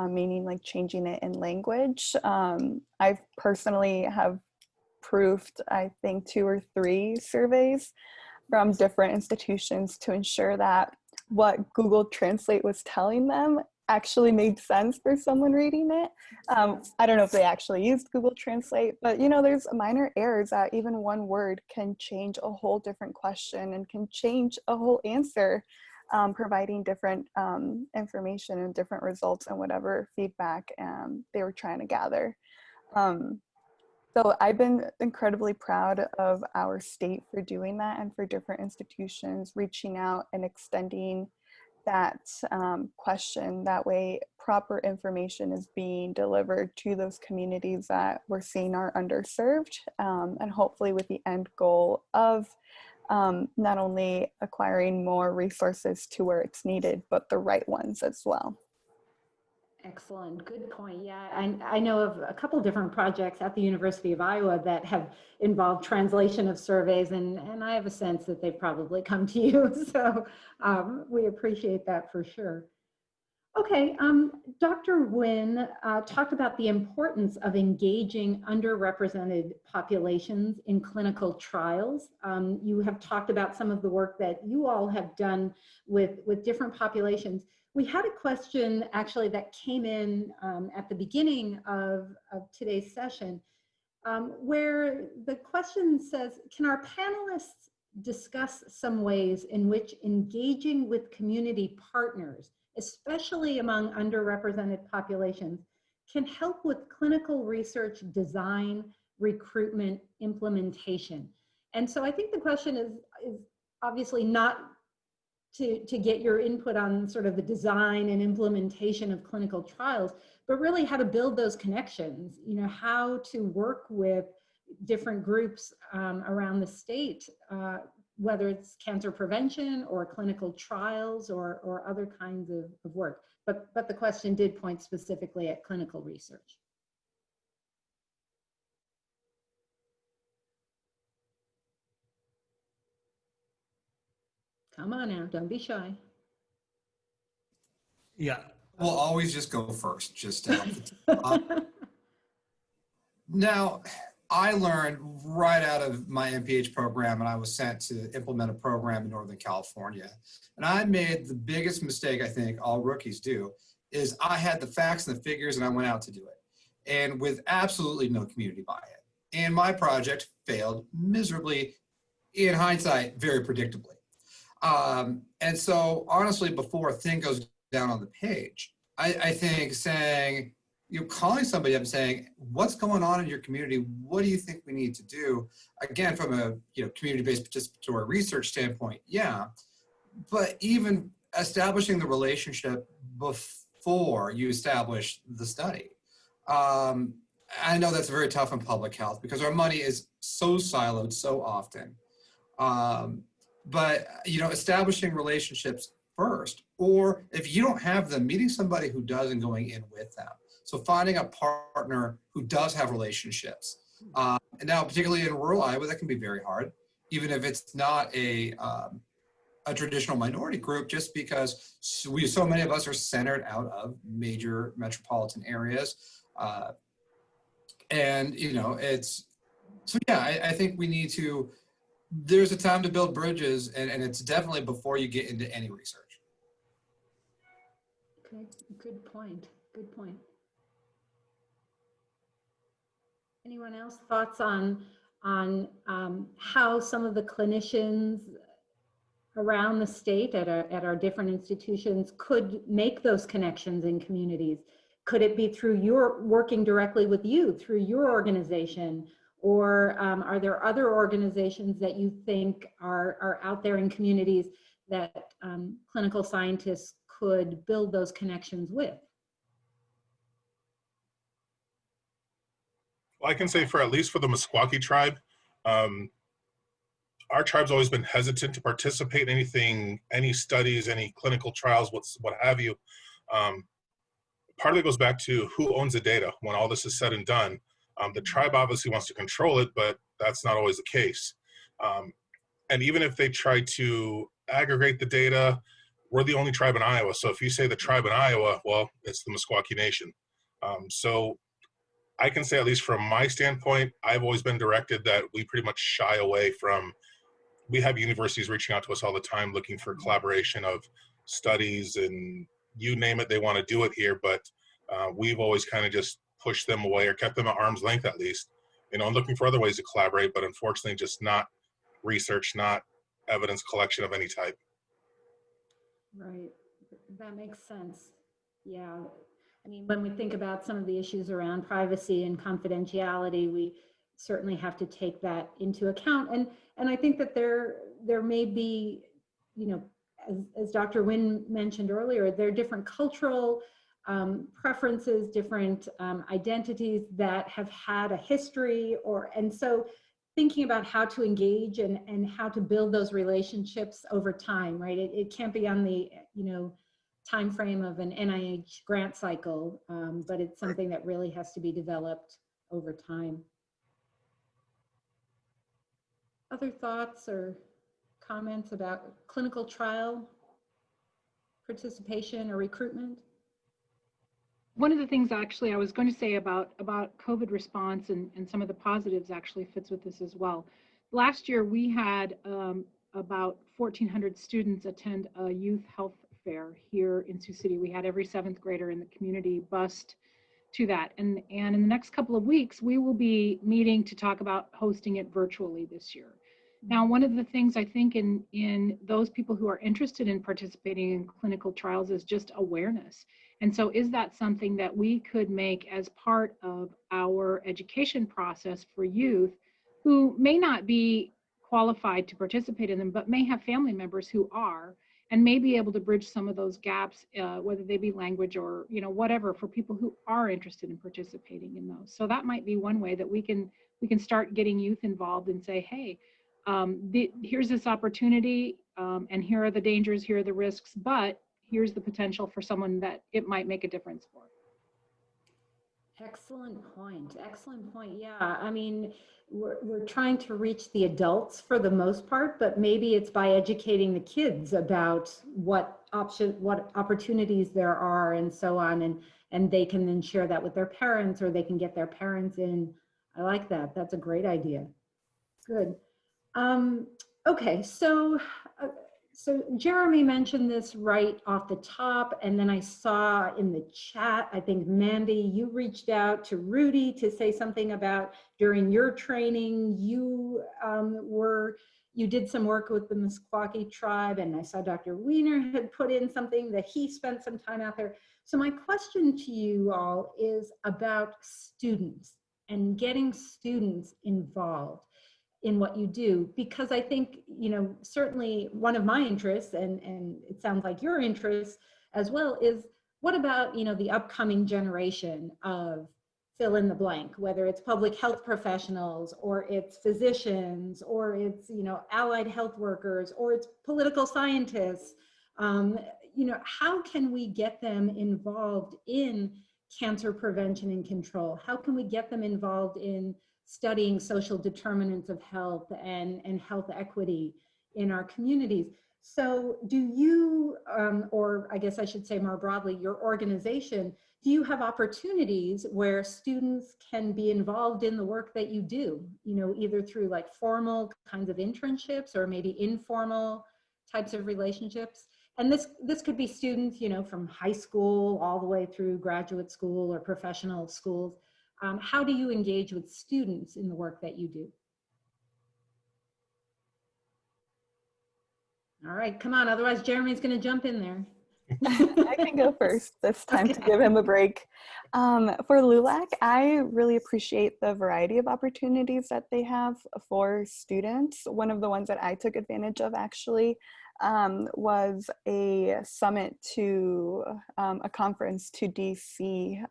meaning like changing it in language. I personally have proofed, I think, 2 or 3 surveys from different institutions to ensure that what Google Translate was telling them actually made sense for someone reading it. I don't know if they actually used Google Translate, but you know, there's minor errors that even one word can change a whole different question and can change a whole answer, providing different information and different results and whatever feedback they were trying to gather. So I've been incredibly proud of our state for doing that, and for different institutions reaching out and extending that question. That way proper information is being delivered to those communities that we're seeing are underserved, and hopefully with the end goal of not only acquiring more resources to where it's needed, but the right ones as well. Excellent, good point. Yeah, I know of a couple different projects at the University of Iowa that have involved translation of surveys, and I have a sense that they've probably come to you. So we appreciate that for sure. Okay, Dr. Winn talked about the importance of engaging underrepresented populations in clinical trials. You have talked about some of the work that you all have done with different populations. We had a question actually that came in at the beginning of today's session, where the question says, can our panelists discuss some ways in which engaging with community partners, especially among underrepresented populations, can help with clinical research design, recruitment, implementation? And so I think the question is obviously not to get your input on sort of the design and implementation of clinical trials, but really how to build those connections, you know, how to work with different groups around the state, whether it's cancer prevention or clinical trials or other kinds of work. But the question did point specifically at clinical research. Come on now, don't be shy. Yeah. We'll always just go first, just to help the team. Now, I learned right out of my MPH program, and I was sent to implement a program in Northern California. And I made the biggest mistake I think all rookies do, is I had the facts and the figures and I went out to do it. And with absolutely no community buy-in. And my project failed miserably, in hindsight, very predictably. And so honestly, before a thing goes down on the page, I think saying, calling somebody up and saying, what's going on in your community? What do you think we need to do? Again, from a community-based participatory research standpoint, yeah. But even establishing the relationship before you establish the study. I know that's very tough in public health because our money is so siloed so often. But establishing relationships first, or if you don't have them, meeting somebody who does and going in with them. So finding a partner who does have relationships. And now, particularly in rural Iowa, that can be very hard, even if it's not a traditional minority group, just because so many of us are centered out of major metropolitan areas. And so yeah, I think we need to, there's a time to build bridges, and it's definitely before you get into any research. Okay, good point, good point. Anyone else thoughts on how some of the clinicians around the state at our different institutions could make those connections in communities? Could it be through your working directly with you, through your organization? Or are there other organizations that you think are out there in communities that clinical scientists could build those connections with? Well, I can say at least for the Meskwaki tribe, our tribe's always been hesitant to participate in anything, any studies, any clinical trials, what have you. Part of it goes back to who owns the data when all this is said and done. The tribe obviously wants to control it, but that's not always the case. And even if they try to aggregate the data, we're the only tribe in Iowa. So if you say the tribe in Iowa, well, it's the Meskwaki Nation. So I can say, at least from my standpoint, I've always been directed that we pretty much shy away from, we have universities reaching out to us all the time looking for collaboration of studies and you name it, they want to do it here. But we've always kind of just pushed them away or kept them at arm's length, at least, and looking for other ways to collaborate, but unfortunately just not research, not evidence collection of any type. Right, that makes sense. Yeah, I mean, when we think about some of the issues around privacy and confidentiality, we certainly have to take that into account. And I think that there may be, as Dr. Winn mentioned earlier, there are different cultural preferences, different identities that have had a history, and so thinking about how to engage and how to build those relationships over time, right? It can't be on the time frame of an NIH grant cycle, but it's something that really has to be developed over time. Other thoughts or comments about clinical trial participation or recruitment? One of the things actually I was going to say about COVID response and some of the positives actually fits with this as well. Last year we had about 1,400 students attend a youth health fair here in Sioux City. We had every 7th grader in the community bused to that. And in the next couple of weeks, we will be meeting to talk about hosting it virtually this year. Now, one of the things I think in those people who are interested in participating in clinical trials is just awareness. And so is that something that we could make as part of our education process for youth who may not be qualified to participate in them, but may have family members who are, and may be able to bridge some of those gaps, whether they be language or, whatever, for people who are interested in participating in those. So that might be one way that we can start getting youth involved and say, hey, here's this opportunity, and here are the dangers, here are the risks, but here's the potential for someone that it might make a difference for. Excellent point. Excellent point. Yeah, I mean, we're trying to reach the adults for the most part, but maybe it's by educating the kids about what opportunities there are and so on, and they can then share that with their parents, or they can get their parents in. I like that. That's a great idea. Good. Okay, so Jeremy mentioned this right off the top, and then I saw in the chat, I think Mandy, you reached out to Rudy to say something about during your training, you did some work with the Meskwaki tribe, and I saw Dr. Weiner had put in something that he spent some time out there. So my question to you all is about students and getting students involved in what you do, because I think, certainly one of my interests, and it sounds like your interest as well, is what about, the upcoming generation of fill in the blank, whether it's public health professionals, or it's physicians, or it's, allied health workers, or it's political scientists. How can we get them involved in cancer prevention and control? How can we get them involved in studying social determinants of health and health equity in our communities? So do you, or I guess I should say more broadly, your organization, do you have opportunities where students can be involved in the work that you do, either through like formal kinds of internships or maybe informal types of relationships? And this could be students, from high school all the way through graduate school or professional schools. How do you engage with students in the work that you do? All right, come on, otherwise Jeremy's going to jump in there. I can go first this time to give him a break. For LULAC, I really appreciate the variety of opportunities that they have for students. One of the ones that I took advantage of actually was a summit to a conference to DC,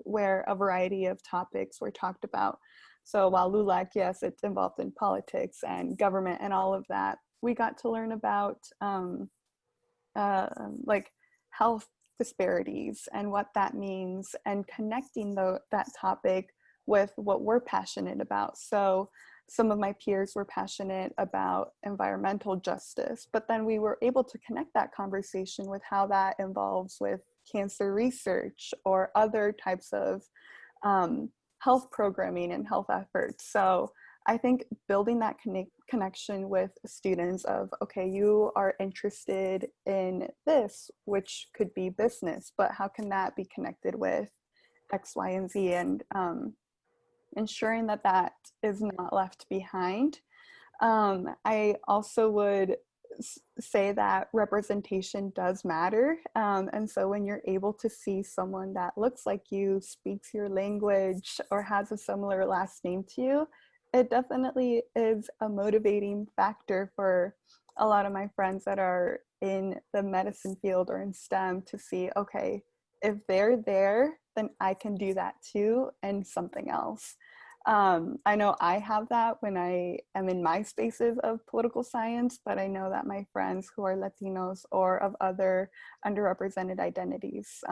where a variety of topics were talked about. So while LULAC, yes, it's involved in politics and government and all of that, we got to learn about like health disparities and what that means, and connecting that topic with what we're passionate about. So some of my peers were passionate about environmental justice, but then we were able to connect that conversation with how that involves with cancer research or other types of health programming and health efforts. So I think building that connection with students of, okay, you are interested in this, which could be business, but how can that be connected with X, Y, and Z, and ensuring that that is not left behind. I also would say that representation does matter. And so when you're able to see someone that looks like you, speaks your language, or has a similar last name to you, it definitely is a motivating factor for a lot of my friends that are in the medicine field or in STEM to see, okay, if they're there, then I can do that too, and something else. I know I have that when I am in my spaces of political science, but I know that my friends who are Latinos or of other underrepresented identities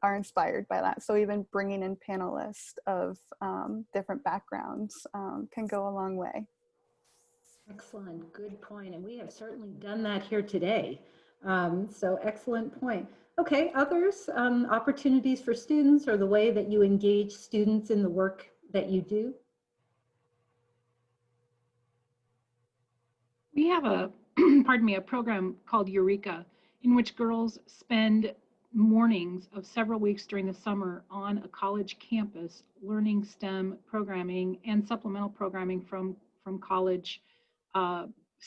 are inspired by that. So even bringing in panelists of different backgrounds can go a long way. Excellent, good point. And we have certainly done that here today. So excellent point. Okay, others, opportunities for students or the way that you engage students in the work that you do? We have a, a program called Eureka, in which girls spend mornings of several weeks during the summer on a college campus learning STEM programming and supplemental programming from college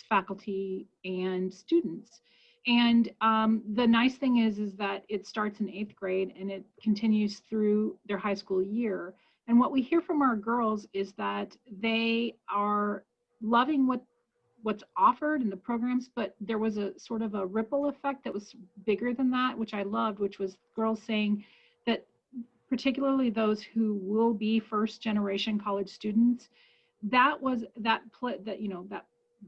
faculty and students. And the nice thing is that it starts in 8th grade and it continues through their high school year. And what we hear from our girls is that they are loving what what's offered and the programs, but there was a sort of a ripple effect that was bigger than that, which I loved, which was girls saying that particularly those who will be first generation college students, that was that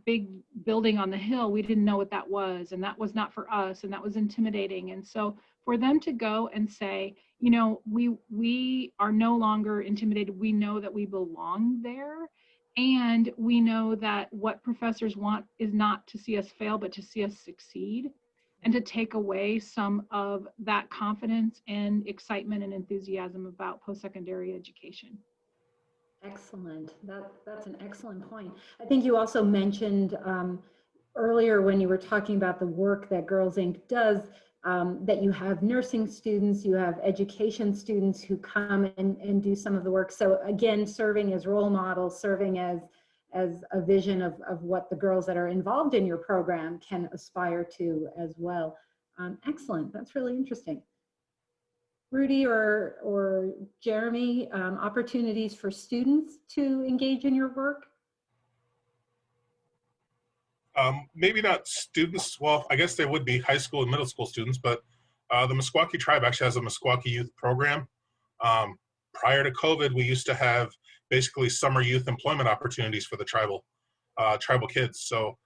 big building on the hill, we didn't know what that was, and that was not for us, and that was intimidating. And so for them to go and say, we are no longer intimidated, we know that we belong there, and we know that what professors want is not to see us fail, but to see us succeed, and to take away some of that confidence and excitement and enthusiasm about post-secondary education. Excellent. That's an excellent point. I think you also mentioned earlier when you were talking about the work that Girls Inc. does, that you have nursing students, you have education students who come and do some of the work. So again, serving as role models, serving as a vision of what the girls that are involved in your program can aspire to as well. Excellent. That's really interesting. Rudy or Jeremy, opportunities for students to engage in your work? Maybe not students. Well, I guess they would be high school and middle school students, but the Meskwaki tribe actually has a Meskwaki youth program. Prior to COVID, we used to have basically summer youth employment opportunities for the tribal kids. So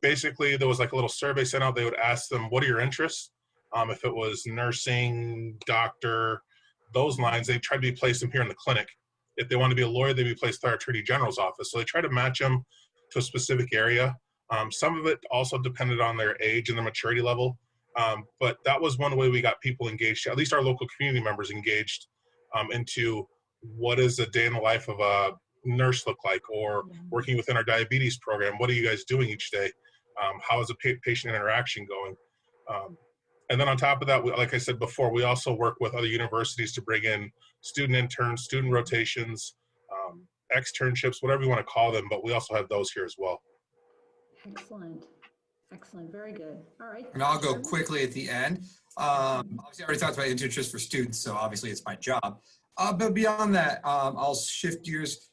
basically there was like a little survey sent out. They would ask them, what are your interests? If it was nursing, doctor, those lines, they tried to be placed in here in the clinic. If they want to be a lawyer, they'd be placed at our Attorney General's office. So they try to match them to a specific area. Some of it also depended on their age and their maturity level. But that was one way we got people engaged, at least our local community members engaged into what is a day in the life of a nurse look like, or working within our diabetes program. What are you guys doing each day? How is the patient interaction going? And then on top of that, like I said before, we also work with other universities to bring in student interns, student rotations, externships, whatever you want to call them, but we also have those here as well. Excellent. Excellent. Very good. All right. And I'll go quickly at the end. Obviously, I already talked about internships for students, so obviously it's my job. But beyond that, I'll shift gears.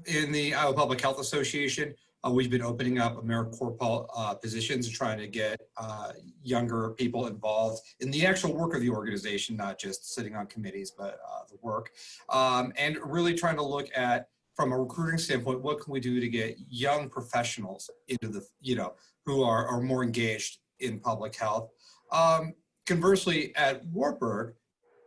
In the Iowa Public Health Association, we've been opening up AmeriCorps positions and trying to get younger people involved in the actual work of the organization, not just sitting on committees, but the work. And really trying to look at, from a recruiting standpoint, what can we do to get young professionals into the, who are more engaged in public health. Conversely, at Wartburg,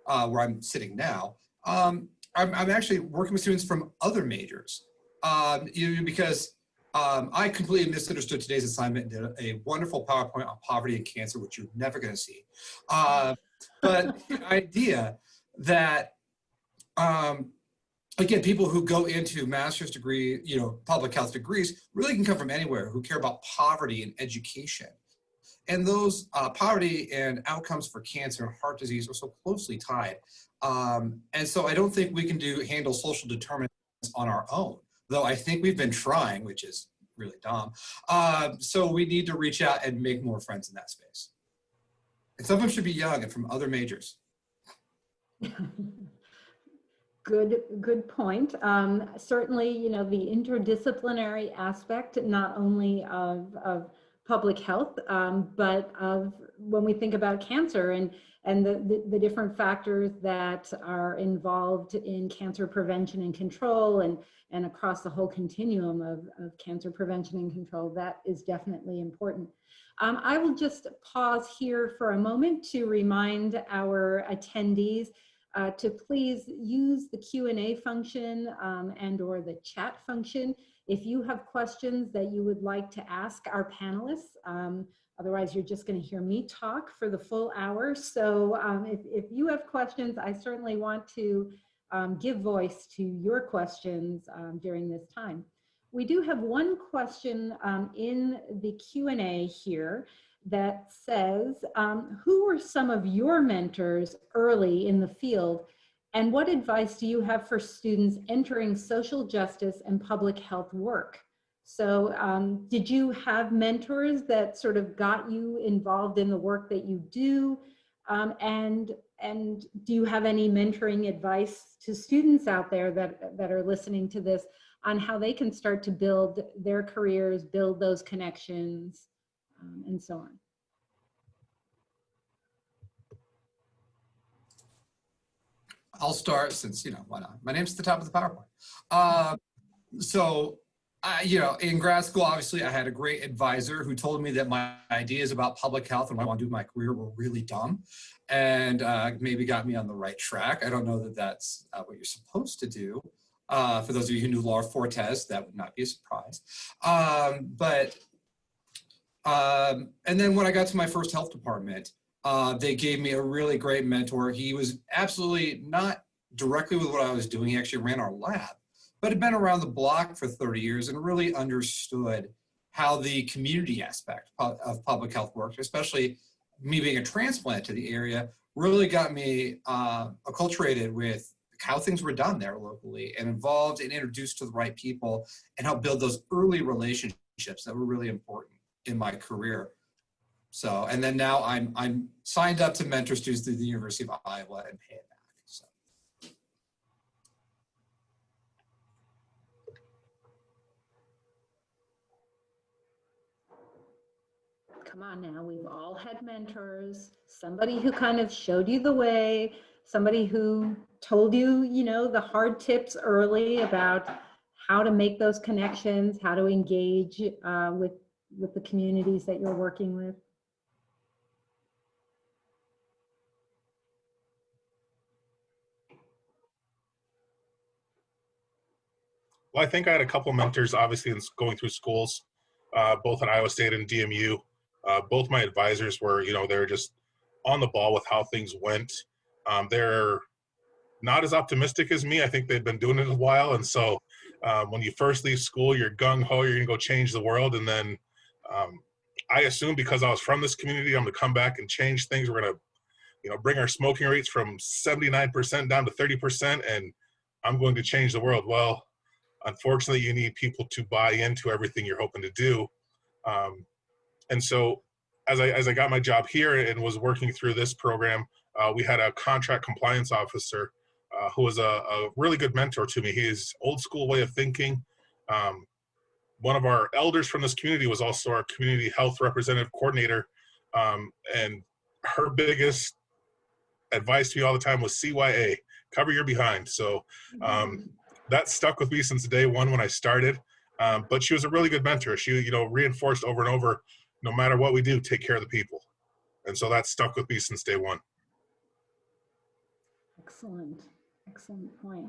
where I'm sitting now, I'm actually working with students from other majors, because I completely misunderstood today's assignment and did a wonderful PowerPoint on poverty and cancer, which you're never going to see. But the idea that, again, people who go into master's degree, public health degrees really can come from anywhere, who care about poverty and education. And those poverty and outcomes for cancer and heart disease are so closely tied. And so I don't think we can handle social determinants on our own, though I think we've been trying, which is really dumb. So we need to reach out and make more friends in that space. And some of them should be young and from other majors. Good point. Certainly, the interdisciplinary aspect, not only of public health, but of when we think about cancer and the different factors that are involved in cancer prevention and control and across the whole continuum of cancer prevention and control, that is definitely important. I will just pause here for a moment to remind our attendees to please use the Q&A function and or the chat function if you have questions that you would like to ask our panelists. Otherwise, you're just going to hear me talk for the full hour. So if you have questions, I certainly want to give voice to your questions during this time. We do have one question in the Q&A here that says, who were some of your mentors early in the field, and what advice do you have for students entering social justice and public health work? So did you have mentors that sort of got you involved in the work that you do? And do you have any mentoring advice to students out there that are listening to this? on how they can start to build their careers, build those connections, and so on. I'll start since, why not? My name's at the top of the PowerPoint. In grad school, obviously, I had a great advisor who told me that my ideas about public health and what I want to do in my career were really dumb, and maybe got me on the right track. I don't know that that's what you're supposed to do. For those of you who knew Laura Fortes, that would not be a surprise. And then when I got to my first health department, they gave me a really great mentor. He was absolutely not directly with what I was doing. He actually ran our lab, but had been around the block for 30 years and really understood how the community aspect of public health works, especially me being a transplant to the area, really got me acculturated with how things were done there locally and involved and introduced to the right people and helped build those early relationships that were really important in my career. So, and then now I'm signed up to mentor students through the University of Iowa and pay it back. So. Come on now, we've all had mentors, somebody who kind of showed you the way, somebody who told you, the hard tips early about how to make those connections, how to engage with the communities that you're working with. Well, I think I had a couple mentors, obviously, in going through schools, both at Iowa State and DMU. Both my advisors were, they're just on the ball with how things went. They're not as optimistic as me. I think they've been doing it a while. And so when you first leave school, you're gung-ho, you're going to go change the world. And then I assume because I was from this community, I'm going to come back and change things. We're going to, bring our smoking rates from 79% down to 30%, and I'm going to change the world. Well, unfortunately, you need people to buy into everything you're hoping to do. And so as I got my job here and was working through this program, we had a contract compliance officer who was a really good mentor to me. His old school way of thinking. One of our elders from this community was also our community health representative coordinator. And her biggest advice to me all the time was CYA, cover your behind. So that stuck with me since day one when I started. But she was a really good mentor. She, reinforced over and over, no matter what we do, take care of the people. And so that stuck with me since day one. Excellent, excellent point.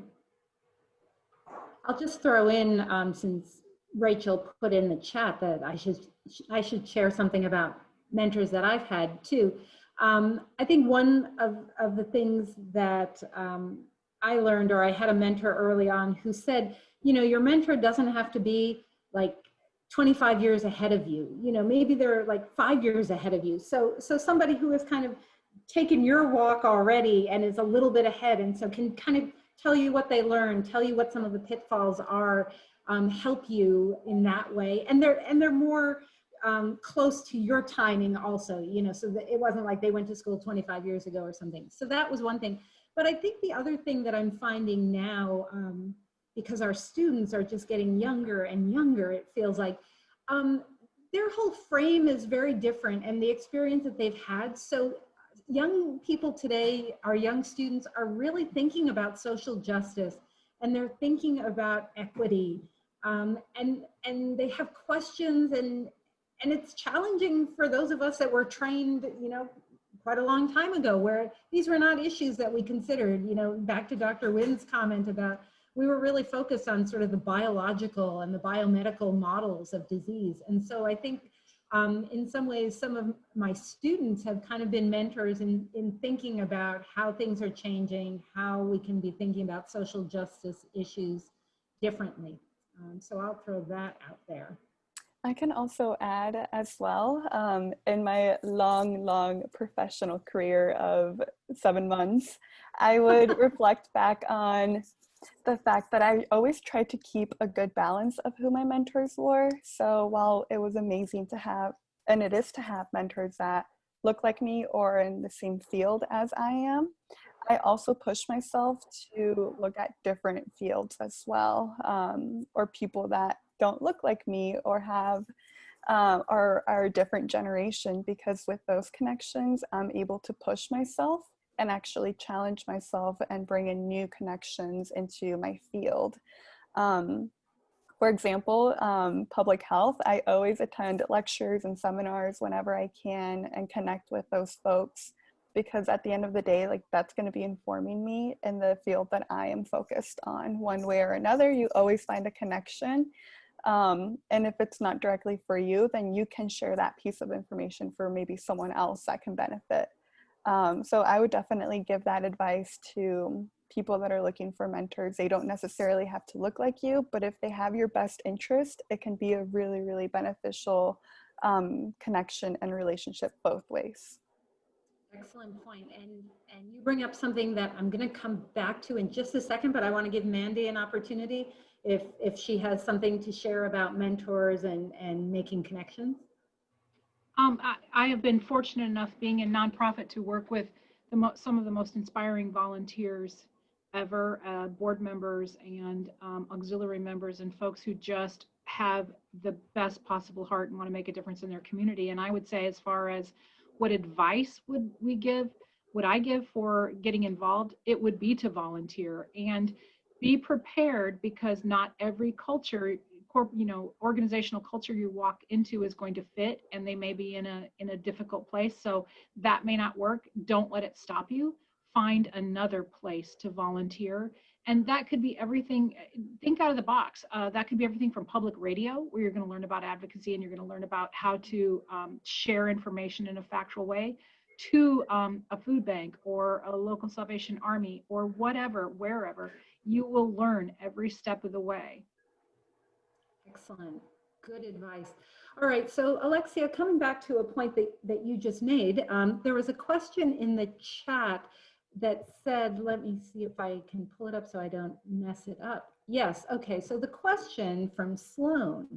I'll just throw in, since Rachel put in the chat that I should share something about mentors that I've had too. I think one of the things that I learned, or I had a mentor early on who said, your mentor doesn't have to be like 25 years ahead of you. Maybe they're like 5 years ahead of you. So somebody who has kind of taken your walk already and is a little bit ahead, and so can kind of tell you what they learned, tell you what some of the pitfalls are, help you in that way. And they're more close to your timing also, so that it wasn't like they went to school 25 years ago or something. So that was one thing. But I think the other thing that I'm finding now, because our students are just getting younger and younger, it feels like their whole frame is very different and the experience that they've had. So young people today, our young students, are really thinking about social justice, and they're thinking about equity, and they have questions, and it's challenging for those of us that were trained, quite a long time ago, where these were not issues that we considered. Back to Dr. Winn's comment about, we were really focused on sort of the biological and the biomedical models of disease. And so I think in some ways, some of my students have kind of been mentors in thinking about how things are changing, how we can be thinking about social justice issues differently. So I'll throw that out there. I can also add as well, in my long professional career of 7 months, I would reflect back on the fact that I always tried to keep a good balance of who my mentors were. So while it was amazing to have, and it is to have, mentors that look like me or in the same field as I am, I also push myself to look at different fields as well, or people that don't look like me or have are a different generation, because with those connections, I'm able to push myself and actually challenge myself and bring in new connections into my field. For example, public health, I always attend lectures and seminars whenever I can and connect with those folks, because at the end of the day, like, that's going to be informing me in the field that I am focused on. One way or another, you always find a connection. And if it's not directly for you, then you can share that piece of information for maybe someone else that can benefit. So I would definitely give that advice to people that are looking for mentors. They don't necessarily have to look like you, but if they have your best interest, it can be a really, really beneficial connection and relationship both ways. Excellent point. And you bring up something that I'm going to come back to in just a second, but I want to give Mandy an opportunity if she has something to share about mentors and making connections. I have been fortunate enough, being in nonprofit, to work with some of the most inspiring volunteers ever, board members and auxiliary members, and folks who just have the best possible heart and want to make a difference in their community. And I would say, as far as what advice would I give for getting involved, it would be to volunteer and be prepared, because not every culture, organizational culture you walk into is going to fit, and they may be in a difficult place. So that may not work. Don't let it stop you. Find another place to volunteer. And that could be everything. Think out of the box. That could be everything from public radio, where you're going to learn about advocacy and you're going to learn about how to share information in a factual way, to a food bank or a local Salvation Army or whatever, wherever. You will learn every step of the way. Excellent. Good advice. All right. So Alexia, coming back to a point that you just made, there was a question in the chat that said, let me see if I can pull it up so I don't mess it up. Yes. Okay. So the question from Sloan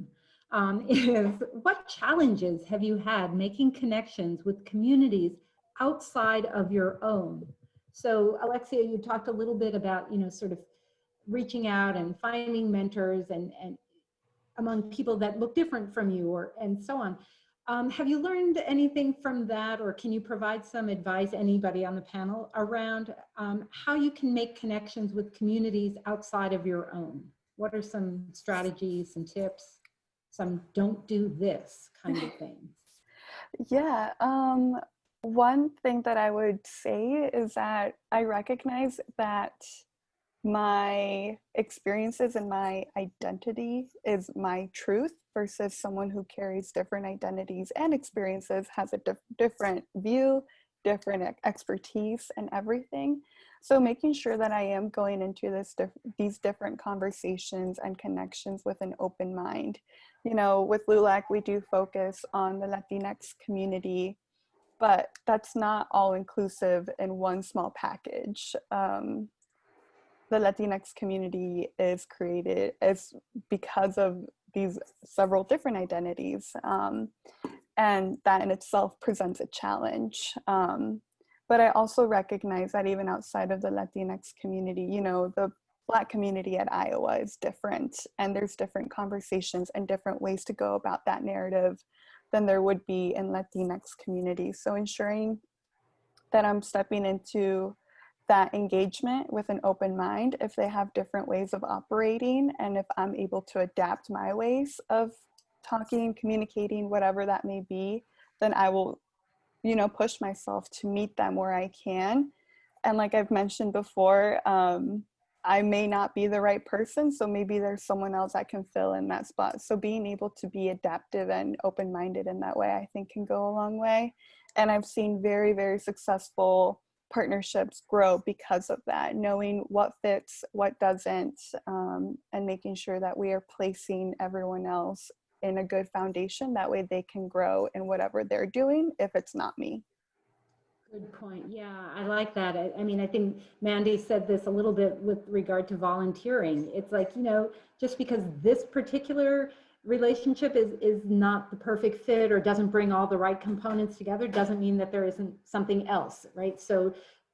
is, what challenges have you had making connections with communities outside of your own? So Alexia, you talked a little bit about, sort of reaching out and finding mentors and among people that look different from you, and so on. Have you learned anything from that, or can you provide some advice, anybody on the panel, around how you can make connections with communities outside of your own? What are some strategies, some tips, some don't do this kind of things? Yeah, one thing that I would say is that I recognize that my experiences and my identity is my truth, versus someone who carries different identities and experiences has a different view, different expertise and everything. So making sure that I am going into these different conversations and connections with an open mind. With LULAC, we do focus on the Latinx community, but that's not all inclusive in one small package. The Latinx community is created because of these several different identities, and that in itself presents a challenge. But I also recognize that even outside of the Latinx community, the Black community at Iowa is different, and there's different conversations and different ways to go about that narrative than there would be in Latinx communities. So ensuring that I'm stepping into that engagement with an open mind, if they have different ways of operating, and if I'm able to adapt my ways of talking, communicating, whatever that may be, then I will, push myself to meet them where I can. And like I've mentioned before, I may not be the right person, so maybe there's someone else that can fill in that spot. So being able to be adaptive and open-minded in that way, I think can go a long way. And I've seen very, very successful partnerships grow because of that, knowing what fits, what doesn't, and making sure that we are placing everyone else in a good foundation. That way they can grow in whatever they're doing if it's not me. Good point. Yeah, I like that. I mean, I think Mandy said this a little bit with regard to volunteering. It's like, just because this particular relationship is not the perfect fit or doesn't bring all the right components together, doesn't mean that there isn't something else, right? So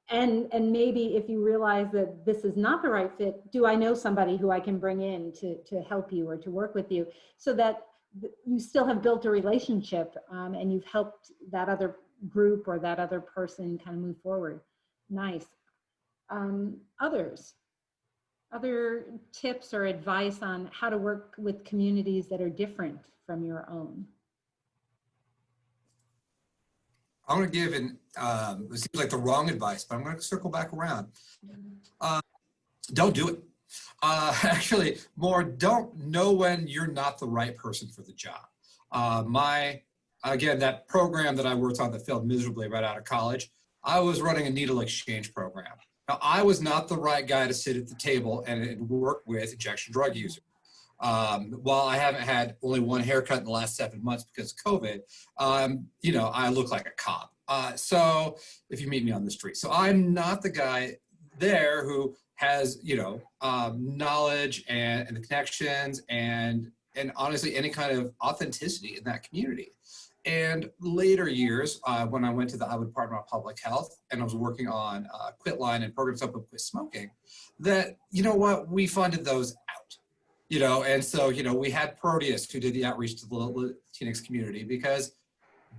And maybe if you realize that this is not the right fit, do I know somebody who I can bring in to help you or to work with you, so that you still have built a relationship, and you've helped that other group or that other person kind of move forward. Nice. Other tips or advice on how to work with communities that are different from your own? I'm going to give it seems like the wrong advice, but I'm going to circle back around. Don't do it. Actually, more don't know when you're not the right person for the job. Again, that program that I worked on that failed miserably right out of college, I was running a needle exchange program. Now, I was not the right guy to sit at the table and work with injection drug users. While I haven't had only one haircut in the last 7 months because of COVID, you know, I look like a cop. So if you meet me on the street, so I'm not the guy there who has, you know, knowledge and the connections and honestly any kind of authenticity in that community. And later years, when I went to the Iowa Department of Public Health and I was working on quit line and programs up with quit smoking, that, you know what, we funded those out. You know, and so, you know, we had Proteus who did the outreach to the Latinx community because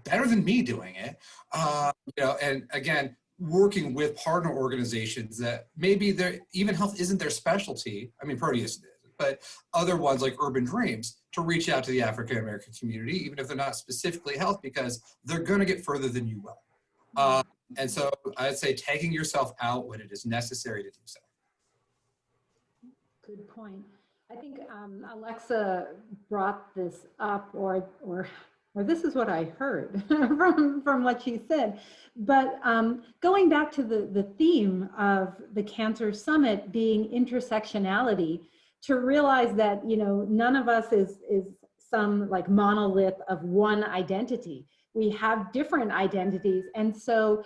better than me doing it, you know, and again, working with partner organizations that maybe even health isn't their specialty. I mean, Proteus is, but other ones like Urban Dreams to reach out to the African American community, even if they're not specifically health, because they're going to get further than you will. And so I'd say taking yourself out when it is necessary to do so. Good point. I think Alexa brought this up, or this is what I heard from what she said. But going back to the theme of the Cancer Summit being intersectionality, to realize that, you know, none of us is some like monolith of one identity. We have different identities, and so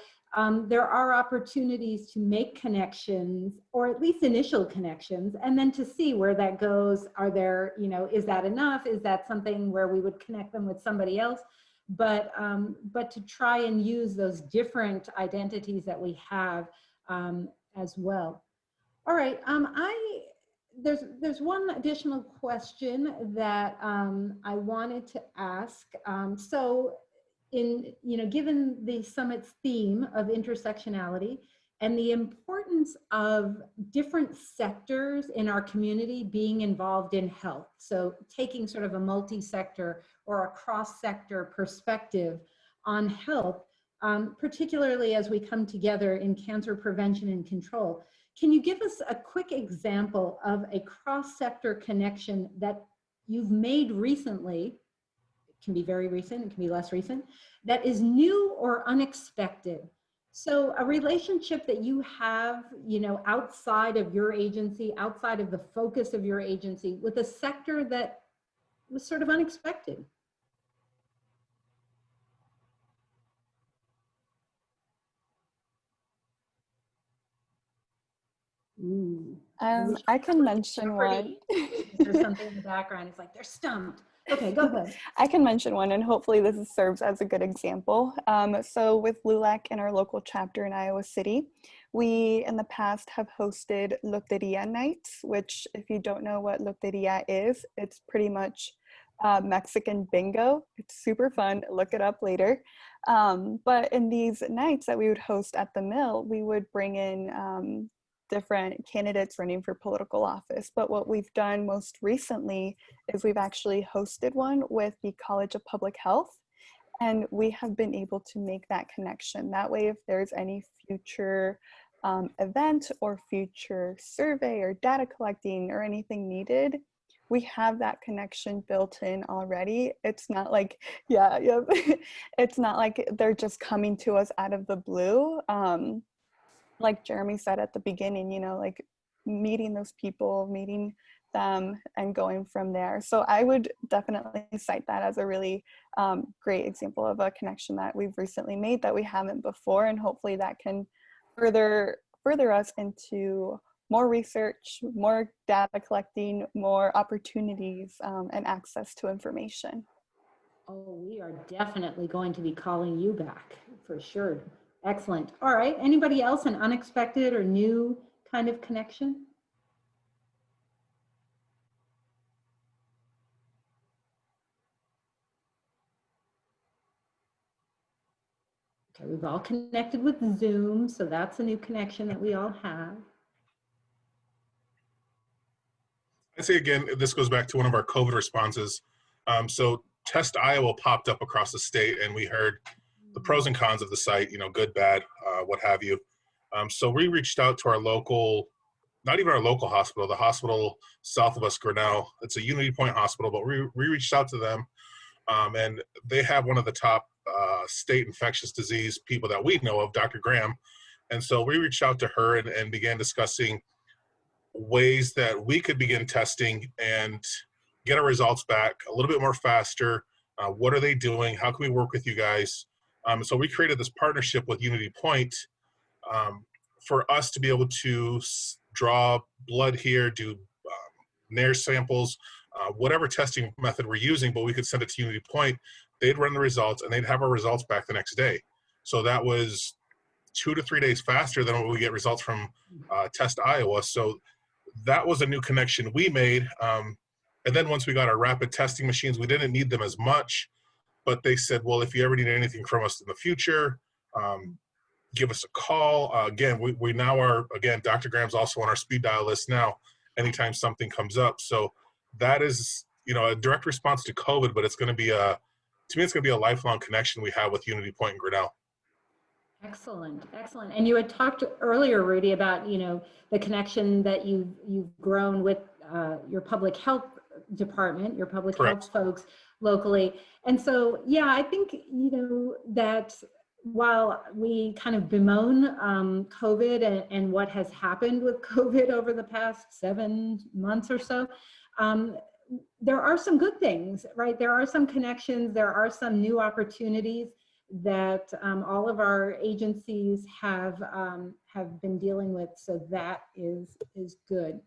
there are opportunities to make connections, or at least initial connections, and then to see where that goes. Are there, you know, is that enough? Is that something where we would connect them with somebody else? But to try and use those different identities that we have as well. All right, there's one additional question that I wanted to ask. So, given the summit's theme of intersectionality and the importance of different sectors in our community being involved in health, so taking sort of a multi-sector or a cross-sector perspective on health, particularly as we come together in cancer prevention and control, can you give us a quick example of a cross-sector connection that you've made recently? It can be very recent, it can be less recent, that is new or unexpected. So a relationship that you have, you know, outside of your agency, outside of the focus of your agency, with a sector that was sort of unexpected. Ooh. I can mention one. There's something in the background. It's like they're stumped. Okay, go ahead. I can mention one, and hopefully this serves as a good example. So with LULAC in our local chapter in Iowa City, we in the past have hosted Loteria nights, which if you don't know what Loteria is, it's pretty much Mexican bingo. It's super fun. Look it up later. But in these nights that we would host at the mill, we would bring in different candidates running for political office. But what we've done most recently is we've actually hosted one with the College of Public Health, and we have been able to make that connection. That way, if there's any future event or future survey or data collecting or anything needed, we have that connection built in already. It's not like, it's not like they're just coming to us out of the blue. Like Jeremy said at the beginning, you know, like meeting those people, meeting them and going from there. So I would definitely cite that as a really great example of a connection that we've recently made that we haven't before. And hopefully that can further us into more research, more data collecting, more opportunities and access to information. Oh, we are definitely going to be calling you back for sure. Excellent. All right. Anybody else, an unexpected or new kind of connection? Okay, we've all connected with Zoom, so that's a new connection that we all have. I'd say again, this goes back to one of our COVID responses. So Test Iowa popped up across the state, and we heard the pros and cons of the site, you know, good, bad, what have you. So we reached out to our local, not even our local hospital, the hospital south of us, Grinnell. It's a Unity Point hospital, but we reached out to them, and they have one of the top state infectious disease people that we know of, Dr. Graham. And so we reached out to her and began discussing ways that we could begin testing and get our results back a little bit more faster. What are they doing? How can we work with you guys? So we created this partnership with Unity Point for us to be able to draw blood here, do NAIR samples, whatever testing method we're using, but we could send it to Unity Point. They'd run the results and they'd have our results back the next day. So that was 2 to 3 days faster than what we get results from Test Iowa. So that was a new connection we made. And then once we got our rapid testing machines, we didn't need them as much, but they said, well, if you ever need anything from us in the future, give us a call. Again, we now are, again, Dr. Graham's also on our speed dial list now, anytime something comes up. So that is, you know, a direct response to COVID, but it's going to be to me, it's going to be a lifelong connection we have with Unity Point and Grinnell. Excellent, excellent. And you had talked earlier, Rudy, about, you know, the connection that you've grown with your public health department, your public health folks locally. And so, yeah, I think, you know, that while we kind of bemoan COVID and what has happened with COVID over the past 7 months or so, there are some good things, right? There are some connections, there are some new opportunities that all of our agencies have been dealing with, so that is good.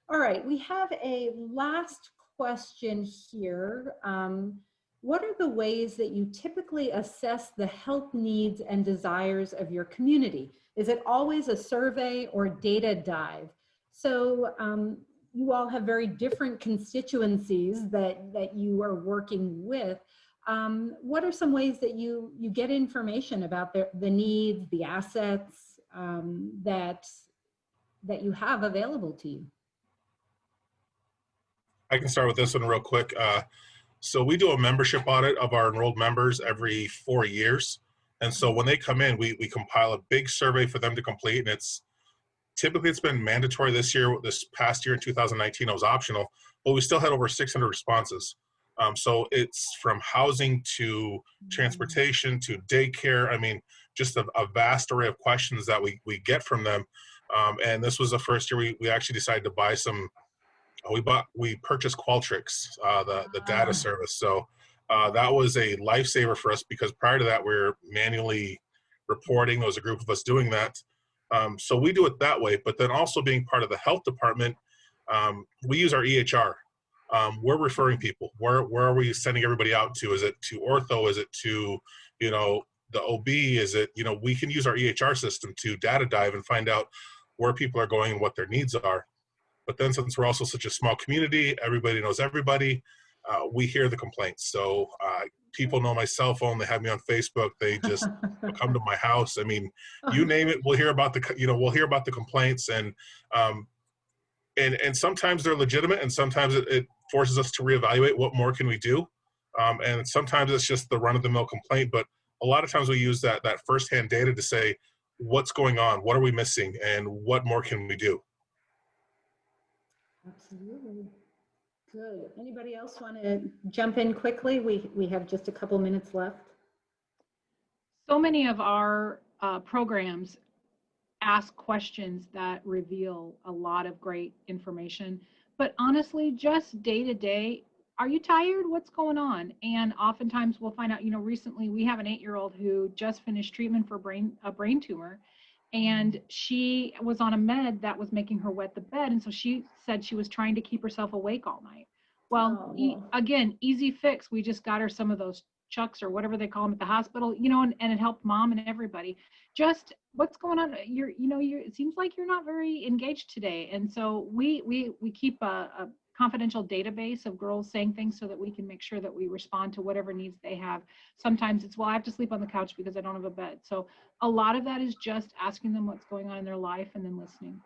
All right, we have a last question here. What are the ways that you typically assess the health needs and desires of your community? Is it always a survey or data dive? So you all have very different constituencies that you are working with. What are some ways that you get information about the needs, the assets that you have available to you? I can start with this one real quick. So we do a membership audit of our enrolled members every 4 years. And so when they come in, we compile a big survey for them to complete. And typically it's been mandatory this year. This past year in 2019, it was optional, but we still had over 600 responses. So it's from housing to transportation to daycare. I mean, just a vast array of questions that we get from them. And this was the first year we actually decided to buy some. We purchased Qualtrics, the data service. So that was a lifesaver for us, because prior to that we were manually reporting. There was a group of us doing that. So we do it that way. But then also, being part of the health department, we use our EHR. We're referring people. Where are we sending everybody out to? Is it to ortho? Is it to, you know, the OB? Is it, you know, we can use our EHR system to data dive and find out where people are going and what their needs are. But then, since we're also such a small community, everybody knows everybody, we hear the complaints. So people know my cell phone. They have me on Facebook. They just come to my house. I mean, you name it, we'll hear about the complaints. And sometimes they're legitimate, and sometimes it forces us to reevaluate what more can we do. And sometimes it's just the run-of-the-mill complaint. But a lot of times we use that firsthand data to say, what's going on, what are we missing, and what more can we do? Absolutely. Good. Anybody else want to jump in quickly? We have just a couple minutes left. So many of our programs ask questions that reveal a lot of great information, but honestly, just day to day, are you tired? What's going on? And oftentimes we'll find out, you know, recently we have an 8-year-old who just finished treatment for a brain tumor, and she was on a med that was making her wet the bed. And so she said she was trying to keep herself awake all night. Well, again, easy fix. We just got her some of those chucks or whatever they call them at the hospital, you know, and it helped mom and everybody. Just what's going on? It seems like you're not very engaged today. And so we keep a confidential database of girls saying things so that we can make sure that we respond to whatever needs they have. Sometimes it's, well, I have to sleep on the couch because I don't have a bed. So a lot of that is just asking them what's going on in their life and then listening.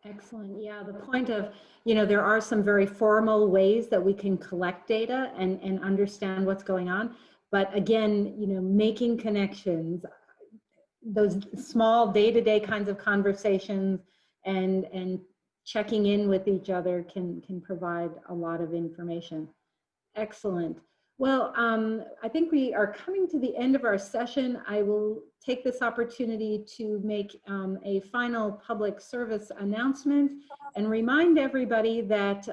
Excellent. Yeah, the point of, you know, there are some very formal ways that we can collect data and understand what's going on. But again, you know, making connections, those small day-to-day kinds of conversations and checking in with each other can provide a lot of information. Excellent. Well, I think we are coming to the end of our session. I will take this opportunity to make a final public service announcement and remind everybody that,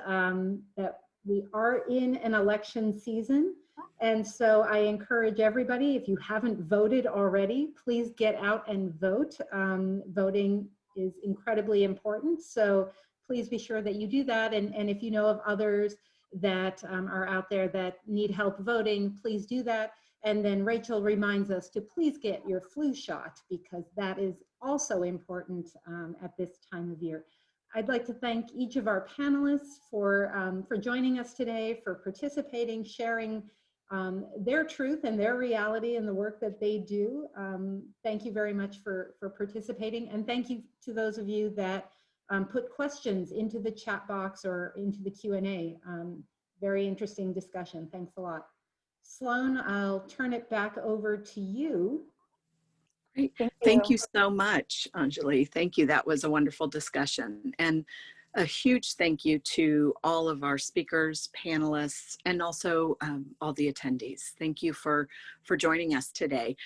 that we are in an election season. And so I encourage everybody, if you haven't voted already, please get out and vote. Voting is incredibly important. So please be sure that you do that. And if you know of others that are out there that need help voting, please do that. And then Rachel reminds us to please get your flu shot, because that is also important at this time of year. I'd like to thank each of our panelists for joining us today, for participating, sharing their truth and their reality and the work that they do. Thank you very much for participating, and thank you to those of you that put questions into the chat box or into the Q&A. Very interesting discussion. Thanks a lot. Sloan, I'll turn it back over to you. Great. Thank you so much, Anjali. Thank you. That was a wonderful discussion. And a huge thank you to all of our speakers, panelists, and also all the attendees. Thank you for joining us today.